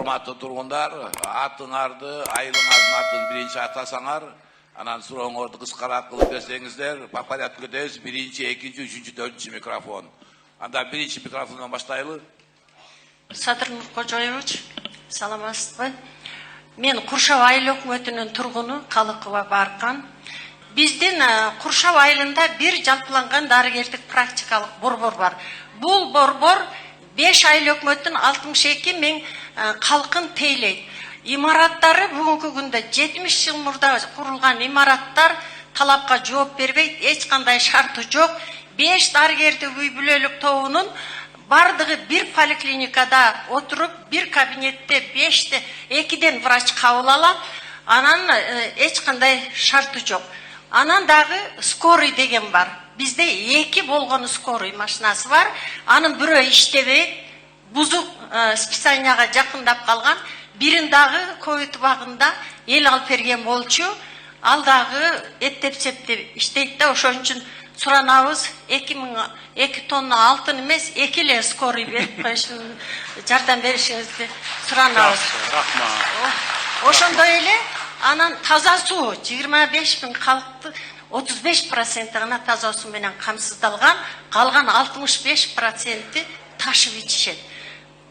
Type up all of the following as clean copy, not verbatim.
Hormatly turgundar, atыңарды, айылыңардын атын birinci атасаңар, анан сурооңорду кыскараак кылып берсеңиздер, по порядку кетебиз. Биринчи, экинчи, үчүнчү, төртүнчү микрофон. Анда биринчи микрофондон баштайлы. Садыр Нуркожоевич, саламатсызбы? Мен Куршав айыл өкмөтүнүн тургуну Калыкова Баркан. Биздин Куршав айылында бир жалпыланган дарыгерлик практикалык борбор бар. Бул борбор 5 айыл өкмөттүн 62 миң калкын тейлейт. Имараттары бүгүнкү күндө 70 жыл мурда курулган имараттар талапка жооп бербейт, эч кандай шарты жок. 5 дарыгерди үй бүлөлүк тобунун бардыгы bir поликлиникада отуруп, bir кабинетте 2ден врач кабыл алат. Анан эч кандай шарты жок. Анан дагы скорый деген бар. Бизде 2 болгон скорый машинасы бар. Анын бирөө иштебейт. Бузук списанияга жакындап калган. Бирин дагы ковид убагында эл алып берген болчу. Ал дагы эптеп-септеп иштейт да, ошон үчүн суранабыз 2 тонна алтын эмес, 2 эле скорый берип коюшун жардам беришиңизди суранабыз. Рахмат. Ошондой эле анан таза суу 25 миң калкты 35% гана таза суу менен камсыздалган, калган 65% ташып ичишет.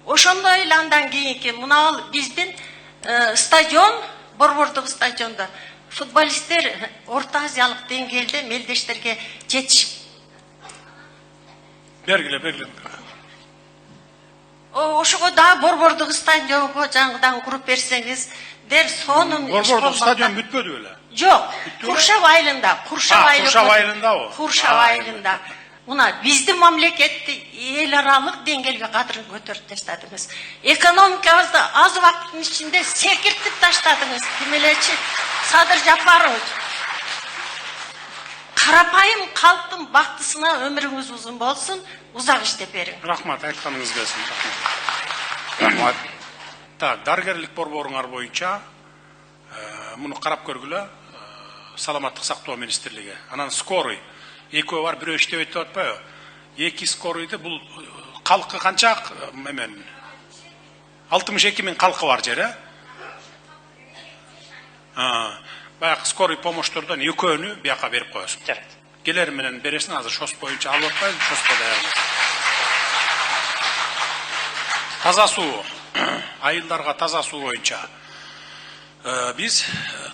Ошондой эле андан кийинки мына биздин стадион, борбордук стадиондо футболисттер Орто Азиялык деңгээлде мелдештерге жетишип. Бергиле. Ошого да борбордук стадионго жаңыдан куруп берсеңиз, дер сонун борбордук стадион бүтпөдү беле? Жок, Куршав айылында, Куршав айылында о. Куршав айылында. Мына биздин мамлекетти эл аралык деңгээлге кадырын көтөрүп таштадыңыз. Экономикабызды аз убакыттын ичинде секиртип таштадыңыз. Ким элечи? Садыр Жапарович. Карапайым калктын бактысына өмүрүңүз узун болсун, узак иштеп бериң. Рахмат, айтканыңыз келсин. Рахмат. Так, дарыгерлик борборуңар боюнча муну карап көргүлө, саламаттык сактоо министрлиги. Анан скорый экөө бар, бирөө иштебейт деп атпайбы? 2 скорыйды бул калкы канча эмен? 62 миң калкы бар жер, Баягы скорый помощтордон экөөнү бияка берип коесуң. Келер менен бересиң, азыр шос боюнча алып атпайбыз, шоско даярбыз. Таза суу, айылдарга таза суу боюнча. Биз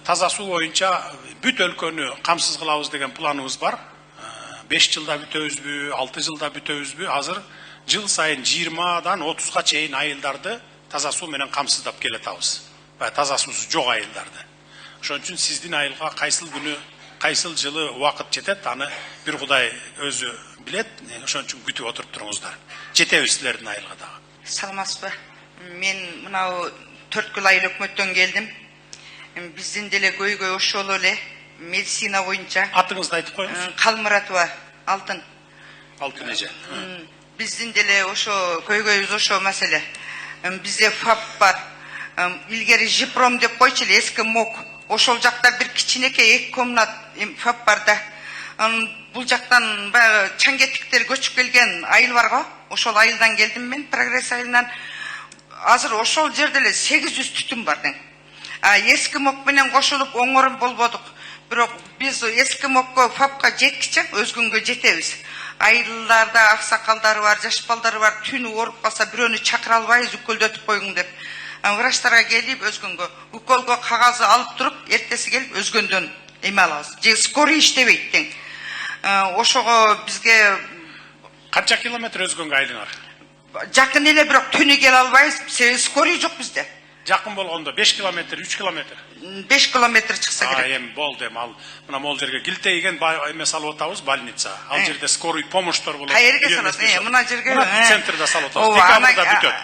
таза суу боюнча бүт өлкөнү камсыз кылабыз деген планыбыз бар. 5 жылда бүтөбүзбү, 6 жылда бүтөбүзбү? Азыр жыл сайын 20дан 30га чейин айылдарды таза суу менен камсыздап келатабыз. Таза суусуз жок айылдарды. Ошон үчүн сиздин айылга кайсыл күнү, кайсыл жылы убакыт жетет, аны бир Кудай өзү билет. Ошон үчүн күтүп отуруп туруңуздар. Жетебиз силердин айылга дагы. Саламатсызбы? Мен мынау 4 жыл айыл өкмөттөн келдим. Биздин деле көйгөй ошол эле медицина боюнча. Атыңызды айтып коюңуз. Калмыратова Алтын. Алтын эже. Биздин деле ошо көйгөйүбүз ошо маселе. Бизде ФАП бар. Илгери Жипром деп койчу эле, эски МОК. Ошол жакта бир кичинекей 2 комнат ФАП бар да. Бул жактан баягы чаңгеттиктер көчүп келген айыл барго. Ошол айылдан келдим мен, Прогресс айылынан. Азыр ошол жерде эле 800 түтүн бар дең. Эски МОК менен кошулуп оңорун болбодук. Бирок биз эски МОКко ФАПка жеткиче өзгөнгө жетебиз. Айылдарда аксакалдары бар, жаш балдары бар, түнү ооруп калса бирөөнү чакыра албайбыз, үкөлдөтүп коюң деп. Врачтарга келип өзгөнгө уколго кагазы алып туруп, эртеси келип өзгөндөн эме алабыз. Же скорый иштебейт дең. Ошого бизге канча километр өзгөнгө айылыңар? Жакын эле, бирок түнү келе албайбыз. Скорый жок бизде. Жакын болгондо 5 километр, 3 километр. 5 километр чыкса керек. Эми болду, эми ал мына могул жерге килтейген эме салып атабыз, больница. Ал жерде скорый помощтор болот. Кайерге салат? Мына жерге. Центрде салып атабыз. Декабрда бүтөт.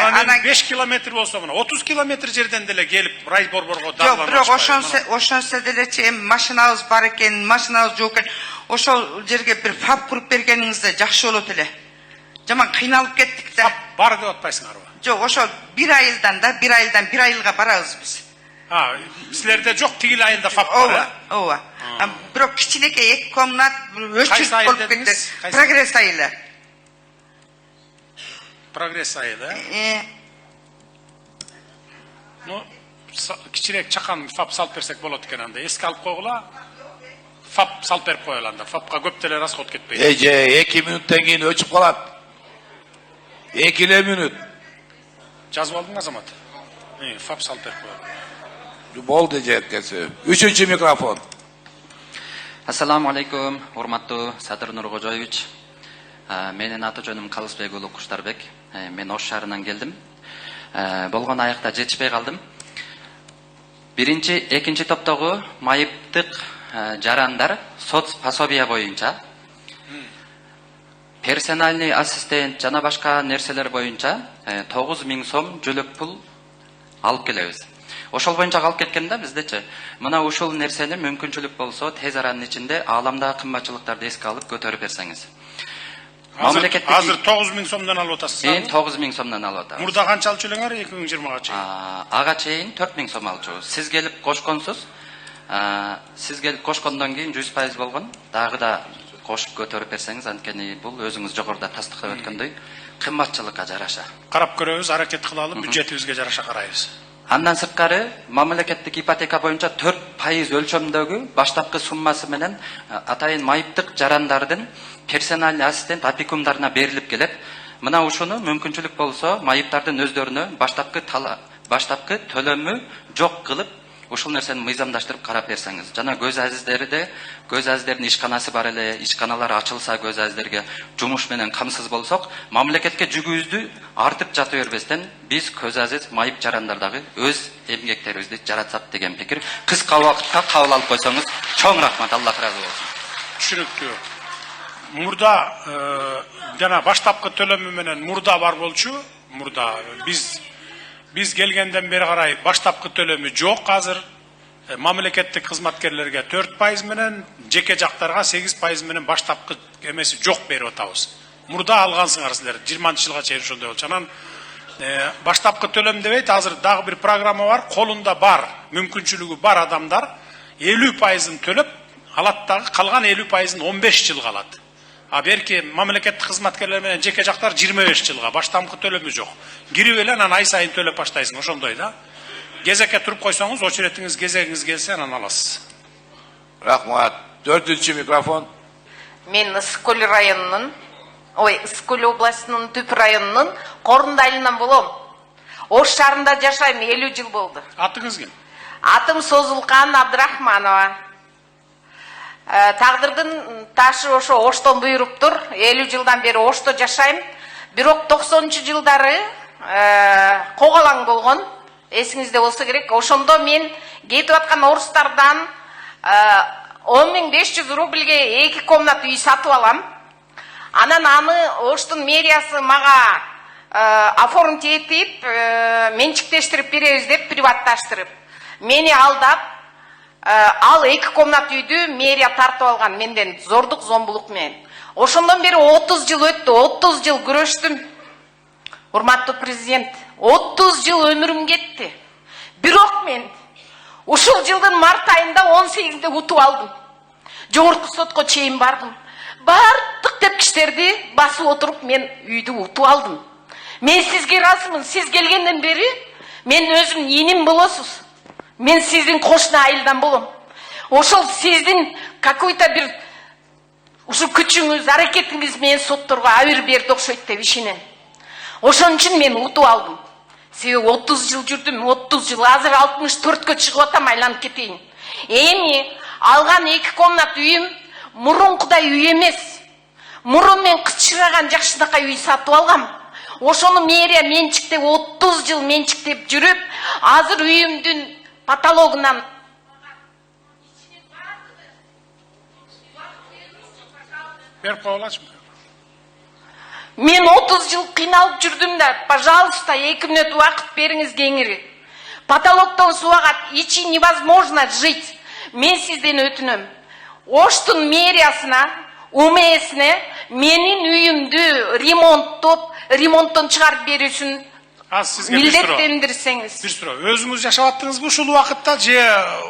Анан 5 километр болсо, мына 30 километр жерден деле келип райборборго дагы. Жок, бирок ошонсо делечи эми машинабыз бар экен, машинабыз жок экен. Ошол жерге бир ФАП куруп бергениңизде жакшы болот эле. Жаман кыйналып кеттик да. ФАП бар деп атпайсыңарбы? Жок, ошол bir айылдан bir айылга барабыз биз. Силерде жок, тигил айылда ФАП бар. Ооба. Бирок кичинекей 2 комнат өчүп болуп кетти. Прогресс айылы. Прогресс айылы. Ну, кичирээк чакан фап салып берсек болот экен анда. Эске алып койгула. Фап салып берип коелу анда. Фапка көп деле расход кетпейт. Эже 2 мүнөттөн кийин өчүп калат. 2 мүнөт. Жазып алдың Азамат? Фап салып берип коелу. Болду жеткеси. 3-чү микрофон. Ассаламу алейкум, урматтуу Садыр Нуркожоевич. Менин аты жөнүм Калысбек уулу Куштарбек. Мен Ош шаарынан келдим. Болгон аякта жетишпей калдым. Биринчи, экинчи топтогу майыптык жарандар соц пособия боюнча, персональный ассистент жана башка нерселер боюнча 9000 сом жөлөк пул алып келебиз. Ошол боюнча калып кеткен да биздечи. Мына ушул нерсени мүмкүнчүлүк болсо тез аранын ичинде ааламдагы кымбатчылыктарды эске алып көтөрүп берсеңиз. Азыр 9000 сомдон алып атасыз. 9000 сомдон алып атабыз. Мурда канча алчу элеңер 2020га чейин? Ага чейин 4000 сом алчубуз. Сиз келип кошконсуз. Сиз келип кошкондон кийин 100% болгон. Дагы да кошуп көтөрүп берсеңиз, анткени бул өзүңүз жогоруда тастыктап өткөндөй кымбатчылыкка жараша. Карап көрөбүз, аракет кылалы, бюджетибизге жараша карайбыз. Андан сырткары мамлекеттик ипотека боюнча 4% өлчөмдөгү баштапкы суммасы менен атайын майыптык жарандардын персональный ассистент опекундарына берилип келет. Мына ушуну мүмкүнчүлүк болсо майыптардын өздөрүнө баштапкы төлөмү жок кылып, ушул нерсени мыйзамдаштырып карап берсеңиз. Жана көз азиздердин ишканасы бар эле, ишканалар ачылса көз азиздерге жумуш менен камсыз болсок, мамлекетке жүгүүбүздү артып жата бербестен биз көз азиз майып жарандардагы өз эмгектерибизди жаратсак деген пикир. Кыска убакытта кабыл алып койсоңуз, чоң рахмат, Аллах ыраазы болсун. Түшүнүктүү. Мурда жана баштапкы төлөмү менен мурда бар болчу. Мурда биз келгенден бери карай баштапкы төлөмү жок азыр. Мамлекеттик кызматкерлерге 4% менен, жеке жактарга 8% менен баштапкы эмеси жок берип атабыз. Мурда алгансыңар силер 20-жылга чейин ошондой болчу. Анан баштапкы төлөм дебейт, азыр дагы бир программа бар, колунда бар, мүмкүнчүлүгү бар адамдар 50%-ын төлөп алат дагы, калган 50%-ын 15 жылга алат. Берки мамлекеттик кызматкерлер менен жеке жактар 25 жылга баштапкы төлөмү жок. Кирип эле анан ай сайын төлөп баштайсың, ошондой да. Кезекке туруп койсоңуз, очеретиңиз кезегиңиз келсе анан аласыз. Рахмат. 4-чү микрофон. Мен Ыскөл районунун, Ыскөл областынын Түп районунун Корунду айылынан болом. Ош шаарында жашайм, 50 жыл болду. Атыңыз ким? Атым Созулкан Абдрахманова. Тагдырдын ташы ошо Оштон буйруптур. 50 жылдан бери Ошто жашайм. Бирок 90-чы жылдары коголаң болгон. Эсиңизде болсо керек. Ошондо мен кетип аткан орустардан 10.500 рубльге 2 комнат үй сатып алам. Анан аны Оштун мэриясы мага оформить этип, менчиктештирип беребиз деп приватташтырып. Мени алдап, ал 2 комнат үйдү мэрия тартып алган менден зордук зомбулук менен. Ошондон бери 30 жыл өттү, 30 жыл күрөштүм. Урматтуу президент, 30 жыл өмүрүм кетти. Бирок мен ушул жылдын март айында 18-де утуп алдым. Жогорку сотко чейин бардым. Бардык тепкичтерди басып отуруп мен үйдү утуп алдым. Мен сизге ыраазымын. Сиз келгенден бери мен өзүм иним болосуз. Мен сиздин кошуна айылдан болом. Ошол сиздин какой-то бир ушу күчүңүз, аракетиңиз менен сотторго абир берди окшойт деп ишенем. Ошон үчүн мен утуп алдым. Себеби 30 жыл жүрдүм, 30 жыл. Азыр 64кө чыгып атам, айланып кетейин. Эми алган 2 комнат үйүм мурункудай үй эмес. Мурун мен кычыраган жакшынакай үй сатып алгам. Ошону мэрия менчиктеп 30 жыл менчиктеп жүрүп, азыр үйүмдүн патологунан Берип коелачы. Мен 30 жыл кыйналып жүрдүм да, пожалуйста, 2 мүнөт убакыт бериңиз кеңири. Потолоктон суу агат, ичи невозможно жить. Мен сизден өтүнөм. Оштун мэриясына, УМСине менин үйүмдү ремонттон чыгарып берүүсүн милдеттендирсеңиз. Бир суроо. Өзүңүз жашап аттыңызбы ушул убакытта же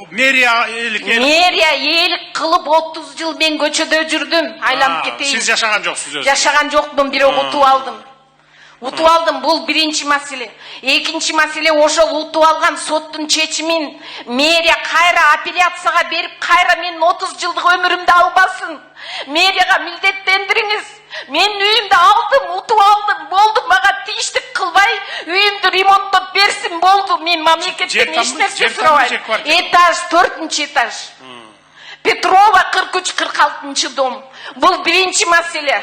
мэрия элик? Мэрия элик кылып 30 жыл мен көчөдө жүрдүм, айланып кетейин. Сиз жашаган жоксуз өзү? Жашаган жокмун, бирок утуп алдым. Утуп алдым, бул биринчи маселе. Экинчи маселе, ошол утуп алган соттун чечимин мэрия кайра апелляцияга берип, кайра менин 30 жылдык өмүрүмдү албасын. Мэрияга милдеттендириңиз. Мен үйүмдү алдым, утуп алдым, болду, мага тийиштик кылбай, үйүмдү ремонттоп берсин, болду. Мен мамлекеттен эч нерсе сурабайм. Этаж, 4-чү этаж. Петрова 43-46 дом. Бул биринчи маселе.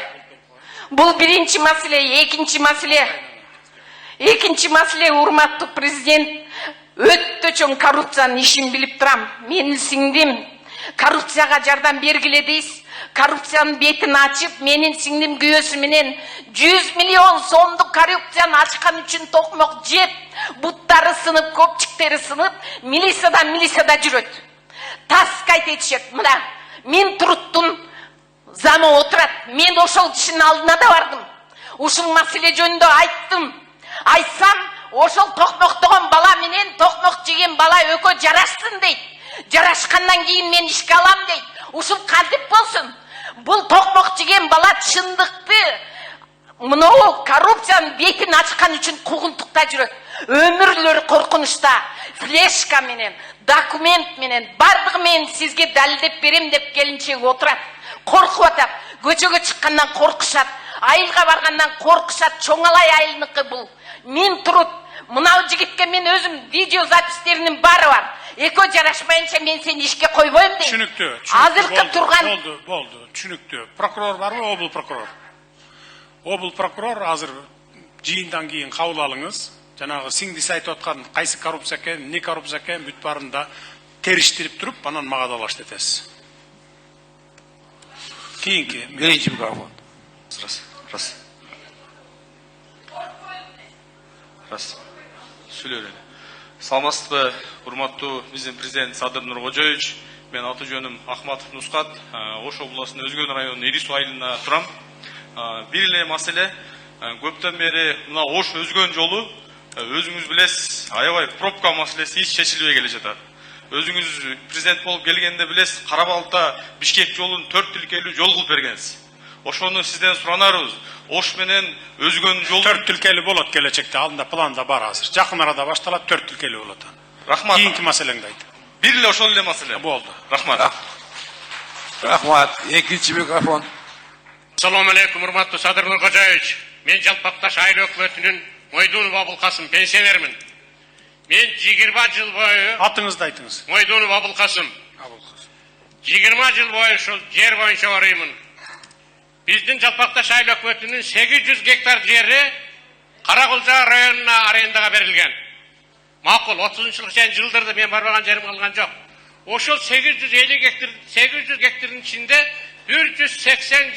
Бул биринчи маселе, экинчи маселе. Экинчи маселе, урматтуу президент, өтө чоң коррупциянын ишин билип турам. Менин сиңдим коррупцияга жардам бергиле дейсиз. Коррупциянын бетин ачып, менин сиңдим күйөөсү менен 100 миллион сомдук коррупцияны ачкан үчүн токмок жеп, буттары сынып, көпчиктери сынып, милицияда жүрөт. Таскайт этишет. Мына мен туруттун замы отурат. Мен ошол кишинин алдына да бардым. Ушул маселе жөнүндө айттым. Айтсам, ошол токмоктогон бала менен токмок жеген бала экөө жарашсын дейт. Жарашкандан кийин мен ишке алам дейт. Ушул кантип болсун? Бул токмок жеген бала чындыкты мынау коррупциянын бетин ачкан үчүн куугунтукта жүрөт. Өмүрлөрү коркунучта. Флешка менен, документ менен, бардыгы менен сизге далилдеп берем деп келинчеги отурат. Коркуп атат. Көчөгө чыккандан коркушат. Айылга баргандан коркушат. Чоңалай айылныкы бул. Мен турут. Мынау жигитке мен өзүм видео запистеринин баары бар. Экөө жарашмайынча мен сени ишке койбойм дейм. Түшүнүктүү. Азыркы турган Болду. Түшүнүктүү. Прокурор барбы, обул прокурор? Обул прокурор азыр жыйындан кийин кабыл алыңыз. Жанагы сиңдиси айтып аткан кайсы коррупция экен, эмне коррупция экен бүт баарын да териштирип туруп, анан мага далаш этесиз. Кийинки Биринчи микрофон. Раз. Сүйлөлө. Саламатсызбы, урматтуу биздин президент Садыр Нуркожоевич. Мен аты жөнүм Ахматов Нускат, Ош областынын Өзгөн районунун Ирису айылына турам. Бир эле маселе, көптөн бери мына Ош Өзгөн жолу өзүңүз билесиз, аябай пробка маселеси эч чечилбей келе жатат. Өзүңүз президент болуп келгенде билесиз, Кара-Балта Бишкек жолун 4 тилкелүү жол кылып бергенсиз. Ошону сизден суранарыбыз. Ош менен Өзгөн жолу 4 тилкелүү болот келечекте, алдында планда бар азыр. Жакын арада башталат, 4 тилкелүү болот. Рахмат. Кийинки маселеңди айт. Бир эле ошол эле маселе. Болду. Рахмат. Рахмат. Экинчи микрофон. Assalomu alaykum, urmatli Sadir Nurkojayevich. Men Жалпакташ айыл өкмөтүнүн Мойдунов Абылкасым пенсионермин. Мен 20 жыл бою Атыңызды айтыңыз. Мойдунов Абылкасым. 20 жыл бою ушул жер боюнча барыймын. Биздин Жалпакташ айыл өкмөтүнүн 800 гектар жери Каракулжа районуна арендага берилген. Макул 30-жылык жылдырды, мен барбаган жерим калган жок. Ошол 800 гектардын ичинде 187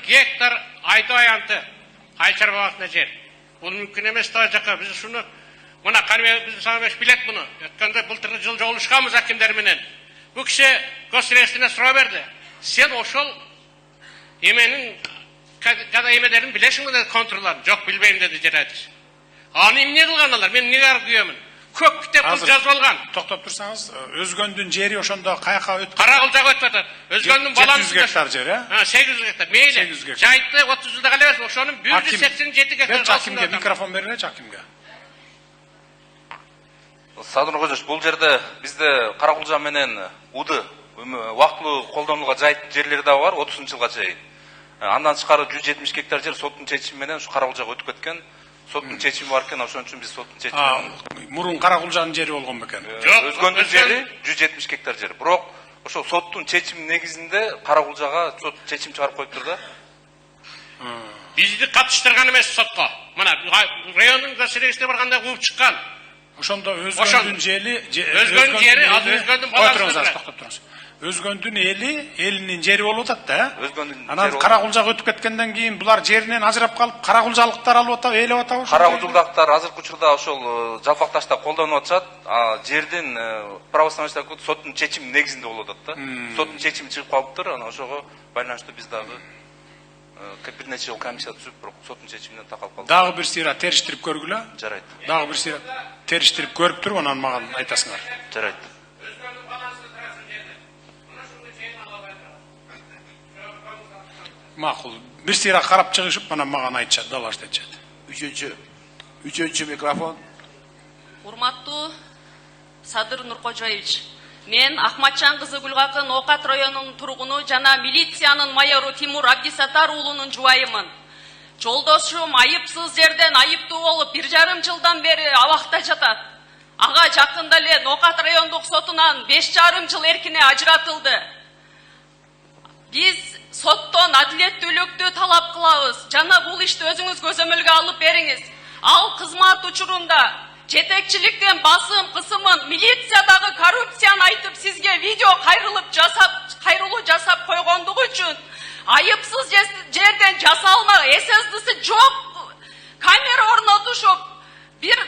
гектар айда аянты кайчар багатына жер. Бул мүмкүн эмес да жака. Биз ушуну мына Кармия биз Самеш билет муну. Өткөндө былтыркы жыл жолушканбыз акимдер менен. Бу киши госресине суроо берди. Сен ошол эменин жада эмелерин билесиңби деди, контурларын. Жок, билбейм деди жератиш. Аны эмне кылган алар? Мен эмнеге күйөмүн? Көк китеп жазып алган. Токтоп турсаңыз, Өзгөндүн жери ошондо каяка өтүп? Каракулжага өтүп атат. Өзгөндүн баласы 700 гектар жер, э? 800 гектар. Мейли. Жайытты 30 жылда калебиз. Ошонун 187 гектар. Акимге микрофон берилечи, акимге. Садыр Нуркожоевич, бул жерде бизде Каракулжа менен Уды убактылуу колдонууга жайыт жерлери да бар 30-жылга чейин. Андан тышкары 170 гектар жер соттун чечими менен ушу Каракулжага өтүп кеткен. Соттун чечими бар экен, ошон үчүн биз соттун чечимин. Мурун Каракулжанын жери болгон бекен. Өзгөндүн жери 170 гектар жер. Бирок ошо соттун чечими негизинде Каракулжага сот чечим чыгарып коюптур да. Бизди катыштырган эмес сотко. Мына райондун госресине барганда кууп чыккан. Ошондо Өзгөндүн жери, Өзгөндүн жери, азыр Өзгөндүн баласы. Токтоп туруңуз. Өзгөндүн элинин жери болуп атат да. Өзгөндүн жери. Анан Каракулжага өтүп кеткенден кийин булар жеринен ажырап калып, Каракулжалыктар алып атабы, ээлеп атабы? Каракулжалыктар азыркы учурда ошол Жалпакташта колдонуп атышат. Жердин правоустановительный соттун чечими негизинде болуп атат да. Соттун чечими чыгып калыптыр, анан ошого байланыштуу биз дагы бир нече жыл комиссия түзүп, бирок соттун чечимине такалып калдык. Дагы бир сыйра териштирип көргүлө. Жарайт. Дагы бир сыйра териштирип көрүп туруп, анан мага айтасыңар. Жарайт. Макул. Бир сыйра карап чыгышып, анан мага айтышат, далаш айтышат. Üçüncü mikrofon. Урматтуу Садыр Нуркожоевич, мен Ахматжан кызы Гүлгакын Окат районунун тургуну жана милициянын майору Тимур Абдисатар уулунун жубайымын. Жолдошум айыпсыз жерден айыптуу болуп 1,5 жылдан бери абакта жатат. Ага жакында эле Окат райондук сотунан 5,5 жыл эркине ажыратылды. Биз соттон адилеттүүлүктү талап кылабыз. Жана бул ишти өзүңүз көзөмөлгө алып бериңиз. Ал кызмат учурунда жетекчиликтен басым кысымын, милициядагы коррупцияны айтып сизге видео кайрылуу жасап койгондугу үчүн айыпсыз жерден жасалма ССД'сы жок камера орнотушуп бир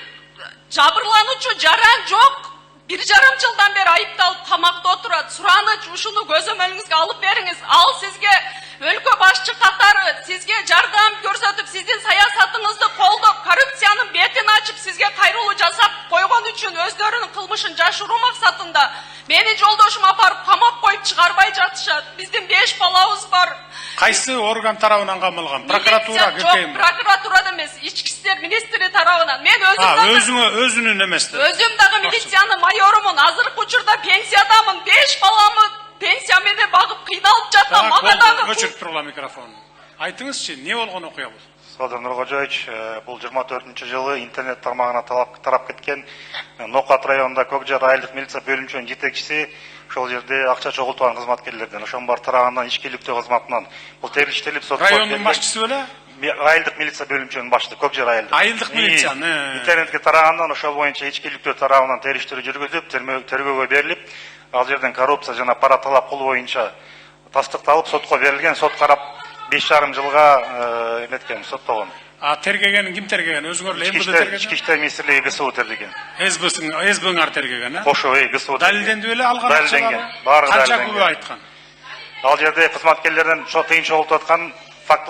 жабырлануучу жаран жок 1,5 жылдан бери айыпталып камакта отурат. Сураныч ушуну көзөмөлүңүзгө алып бериңиз. Ал сизге өлкө башчы катары сизге жардам көрсөтүп, сиздин саясатыңызды колдоп, коррупциянын бетин ачып, сизге кайрылуу жасап койгон үчүн өздөрүнүн кылмышын жашыруу максатында мени жолдошум апарып камап коюп чыгарбай жатышат. Биздин 5 балабыз бар. Кайсы орган тарабынан камалган? Прокуратура Жок, прокуратурада эмес, ички иштер министри тарабынан. Мен өзүнүн эмес. Өзүм дагы милициянын майорумун. Азыркы учурда пенсиядамын. 5 баламы пенсия менен багып кыйналып жатам. Мага дагы өчүрүп тургула микрофон. Айтыңызчы, эмне болгон окуя бул? Садыр Нуркожоевич, бул 24-жылы интернет тармагына тарап кеткен Нокат районунда Көкжар айылдык милиция бөлүмчөнүн жетекчиси ошол жерде акча чогултуган кызматкерлерден, ошонун бар тарагынан ишкерликтөө кызматынан бул териштелип сотко райондун башчысы беле? Айылдык милиция бөлүмчөнүн башчысы Көкжар айылдык. Айылдык милиция. Интернетке тарагандан ошол боюнча ишкерликтөө тарабынан териштирүү жүргүзүп, тергөөгө берилип, ал жерден коррупция жана пара талап кылуу боюнча тастыкталып сотко берилген. Сот карап 5,5 жылга эметкен, соттогон. Тергеген ким тергеген? Өзүңөр эле МВД тергеген? Ички иштер министрлиги ГСУ тергеген. СБңар тергеген, э? Ошо, ГСУ. Далилденди беле алган акчалары? Канча күбө айткан? Ал жерде кызматкерлерден тыйын чогултуп аткан факт.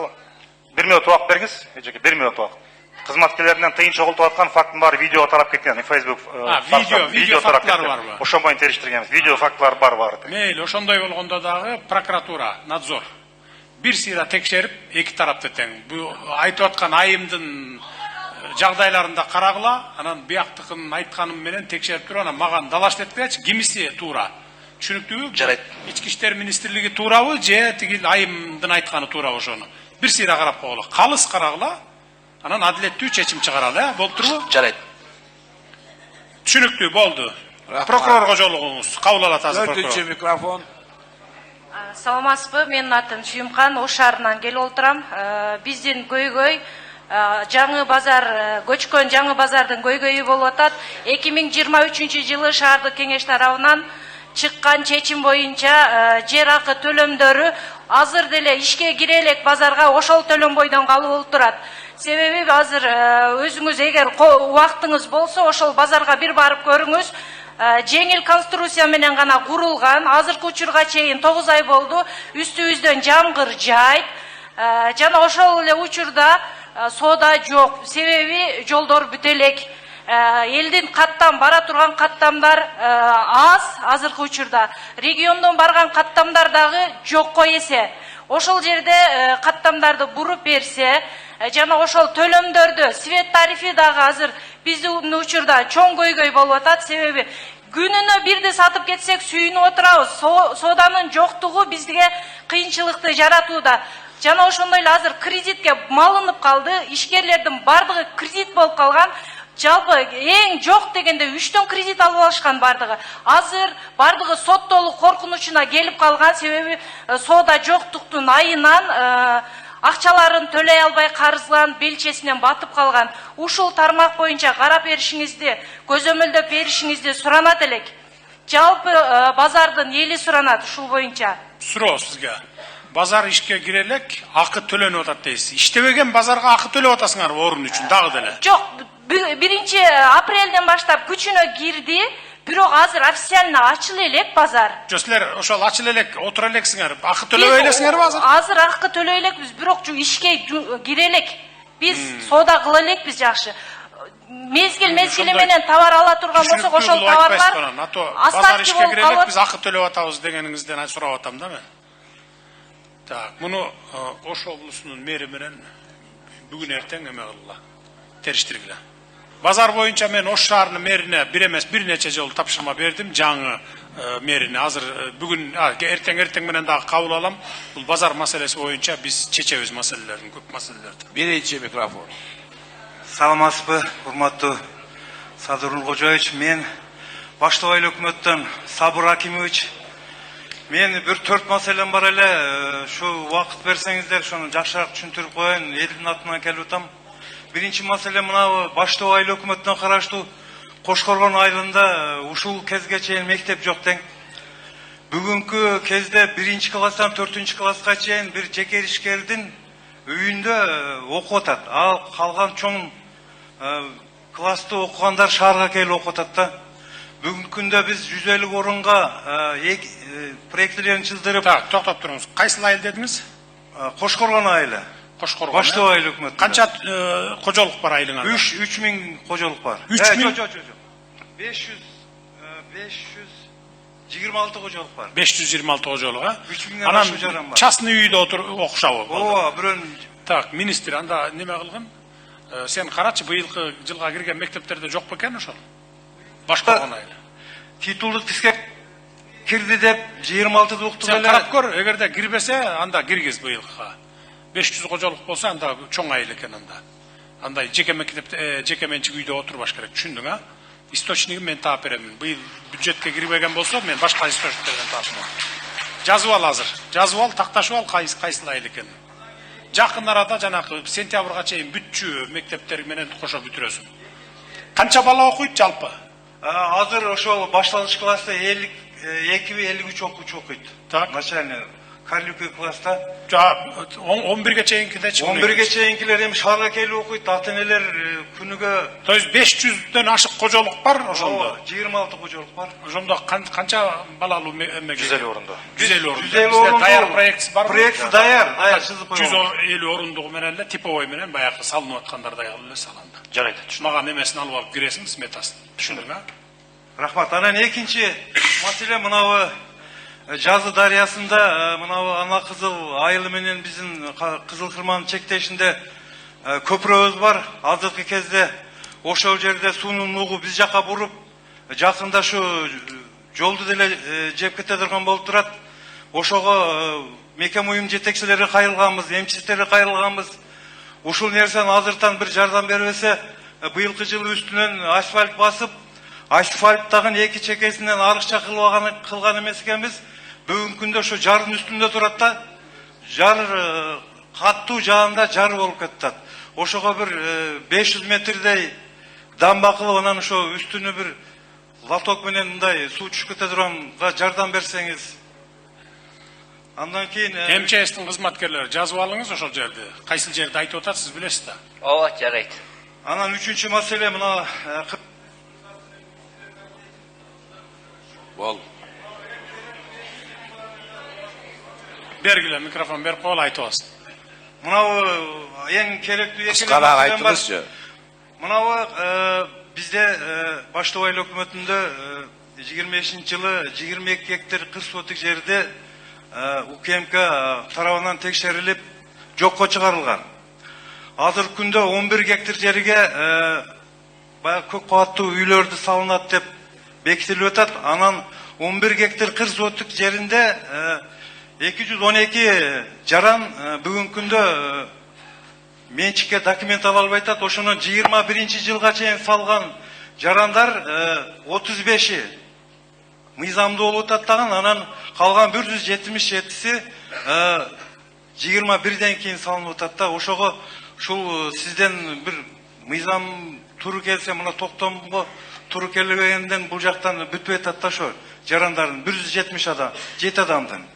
1 минут убакыт бериңиз, эжеке, 1 минут убакыт. Кызматкерлерден тыйын чогултуп аткан фактын баары видео тарап кеткен, Facebook. Видео фактлар барбы? Ошон менен териштиргенбиз. Видео фактлар бар баары. Мейли, ошондой болгондо дагы прокуратура, надзор бир сыйра текшерип, эки тарапты тең. Бул айтып аткан айымдын жагдайларында карагыла, анан бияктыкын айтканым менен текшерип туруп, анан мага далаш эткилечи, кимиси туура. Түшүнүктүүбү? Жарайт. Ички иштер министрлиги туурабы же тиги айымдын айтканы туурабы ошону? Бир сыйра карап койгула. Калыс карагыла, анан адилеттүү чечим чыгаралы, болуптурбу? Жарайт. Түшүнүктүү болду. Прокурорго жолугуңуз, кабыл алат азыр прокурор. 4-чү микрофон. Саламатсызбы, менин атым Сүйүмкан, Ош шаарынан келип отурам. Биздин көйгөй жаңы базар, көчкөн жаңы базардын көйгөйү болуп атат. 2023-жылы шаардык кеңеш тарабынан чыккан чечим боюнча жер акы төлөмдөрү азыр деле ишке кире элек базарга ошол төлөнбойдон калып болуп турат. Себеби азыр өзүңүз эгер убактыңыз болсо ошол базарга бир барып көрүңүз. Жеңил конструкция менен гана курулган, азыркы учурга чейин 9 ай болду, үстүбүздөн жамгыр жайт. Жана ошол эле учурда соода жок, себеби жолдор бүт элек. Элдин каттам бара турган каттамдар аз азыркы учурда. Региондон барган каттамдар дагы жокко эсе. Ошол жерде каттамдарды буруп берсе, жана ошол төлөмдөрдү, свет тарифи дагы азыр биздин учурда чоң көйгөй болуп атат. Себеби күнүнө бирди сатып кетсек сүйүнүп отурабыз. Сооданын жоктугу бизге кыйынчылыкты жаратууда. Жана ошондой эле азыр кредитке малынып калды. Ишкерлердин бардыгы кредит болуп калган. Жалпы эң жок дегенде 3төн кредит алып алышкан бардыгы. Азыр бардыгы соттолук коркунучуна келип калган. Себеби соода жоктуктун айынан акчаларын төлөй албай карызган, белчесинен батып калган. Ушул тармак боюнча карап беришиңизди, көзөмөлдөп беришиңизди суранат элек. Жалпы базардын эли суранат ушул боюнча. Суроо сизге. Базар ишке кире элек, акы төлөнүп атат дейсиз. Иштебеген базарга акы төлөп атасыңар орун үчүн дагы деле. Жок, 1-апрелден баштап күчүнө кирди. Бирок азыр официально ачылы элек базар. Силер ошол ачылы элек, отура элексиңер, акы төлөбөй элексиңерби азыр? Азыр акы төлөй элекпиз, бирок ишке кире элек. Биз соода кыла элекпиз жакшы. Мезгил менен товар ала турган болсок, ошол товарлар базар ишке кире элек, биз акы төлөп атабыз дегениңизден сурап атам да мен. Так, муну Ош облусунун мэри менен бүгүн эртең эме кылгыла. териштиргиле. Базар боюнча мен Ош шаарынын мэрине бир эмес бир нече жолу тапшырма бердим. Жаңы мэрине азыр бүгүн эртең менен дагы кабыл алам. Бул базар маселеси боюнча биз чечебиз маселелердин, көп маселелерди. Birinci mikrofon. Саламатсызбы, урматтуу Садыр Нуркожоевич, мен баштабай өкмөттөн Сабыр Акимович. Мен бир 4 маселем бар эле, şu убакыт берсеңиздер, шуну жакшыраак түшүндүрүп коеюн, элдин атынан келип атам. Биринчи маселе мына баштабай өкмөттөн караштуу Кошкоргон айылында ушул кезге чейин мектеп жок тең. Бүгүнкү кезде 1-класстан 4-класска чейин бир жеке ишкердин үйүндө окуп атат. Ал калган чоң класста окугандар шаарга келип окуп атат да. Бүгүнкү күндө биз 150 орунга проектилерин чыздырып. Так, токтоп туруңуз. Кайсыл айыл дедиңиз? Кошкоргон айылы. Кошкоргон. Баштабай өкмөт. Канча кожолук бар айылыңа? 3000 кожолук бар. 3000? 526 кожолук бар. 526 кожолук, а? 3000 ашып жаран бар. Частный үйдө окушабы? Ооба, бирөө. Так, министр анда неме кылган? Сен карачы, быйылкы жылга кирген мектептерде жок бекен ошол? Башкоргон айылы. Титулдук тиске кирди деп 26 уктук эле. Сен карап көр, эгерде кирбесе, анда киргиз быйылкыга. 500 кожолук болсо анда чоң айыл экен анда. Андай жеке мектепте, жеке менчик үйдө отурбаш керек, түшүндүң, а? Источнигин мен таап беремин. Быйыл бюджетке кирбеген болсо, мен башка источниктерден таапман. Жазып ал азыр. Жазып ал, такташып ал кайсыл айыл экенин. Жакын арада жанакы сентябрга чейин бүтчү мектептер менен кошо бүтүрөсүң. Канча бала окуйт жалпы? Азыр ошол башталгыч класста 52-53 окуучу окуйт. Так. Начальный Карлюкий класста. 11ге чейинкидечи. 11ге чейинкилер эми шаарга келип окуйт, ата-энелер күнүгө. То есть 500дөн ашык кожолук бар ошондо. 26 кожолук бар. Ошондо канча балалуу эмеге? 150 орунду. 150 орунду. 150 орунду. Даяр проект бар. Проект даяр чызып койгон. 150 орундугу менен эле типовой менен баягы салынып аткандардай кылып эле салынды. Жарайт. Мага немесин алып алып киресиң, сметасын. Түшүндүң, а? Рахмат. Анан экинчи маселе мынабы Жазы дарыясында мынабы ана кызыл айылы менен биздин Кызыл Кырман чектешинде көпүрөбүз бар. Азыркы кезде ошол жерде суунун угу биз жака буруп, жакында ушу жолду деле жеп кете турган болуп турат. Ошого мекеме уюм жетекчилери кайрылганбыз, эмчиликтери кайрылганбыз. Ушул нерсени азыртан бир жардам бербесе, быйылкы жылы үстүнөн асфальт басып, асфальттагы эки чекесинен арыкча кылган эмес экенбиз. Бүгүнкү күндө ошо жардын үстүндө турат да. Жар каттуу жаанда жар болуп кетет. Ошого бир 500 метрдей дамба кылып, анан ошо үстүнө бир лоток менен мындай суу түшүп кете турганга жардам берсеңиз. Андан кийин МЧСтин кызматкерлери жазып алыңыз ошол жерди. Кайсыл жерди айтып атасыз, билесиз да? Ооба, жарайт. Анан үчүнчү маселе мына Бол. Бергиле, микрофон берип коелу, айтып алсын. Мынабы эң керектүү Кыскараак айтыңызчы. Мынабы бизде Баштабай өкмөтүндө 25-жылы 22 гектар 40 соток жерде УКМК тарабынан текшерилип жокко чыгарылган. Азыркы күндө 11 гектар жерге баягы көк кабаттуу үйлөрдү салынат деп бекитилип атат. Анан 11 гектар 40 соток жеринде 212 жаран бүгүнкү күндө менчикке документ ала албай атат. Ошону 21-жылга чейин салган жарандар 35-и мыйзамдуу болуп атат дагы, анан калган 177-си 21ден кийин салынып атат да. Ошого ушул сизден бир мыйзам туру келсе, мына токтомго туру келбегенден бул жактан бүтпөй атат да ошо жарандардын 170 адам, 7 адамдын.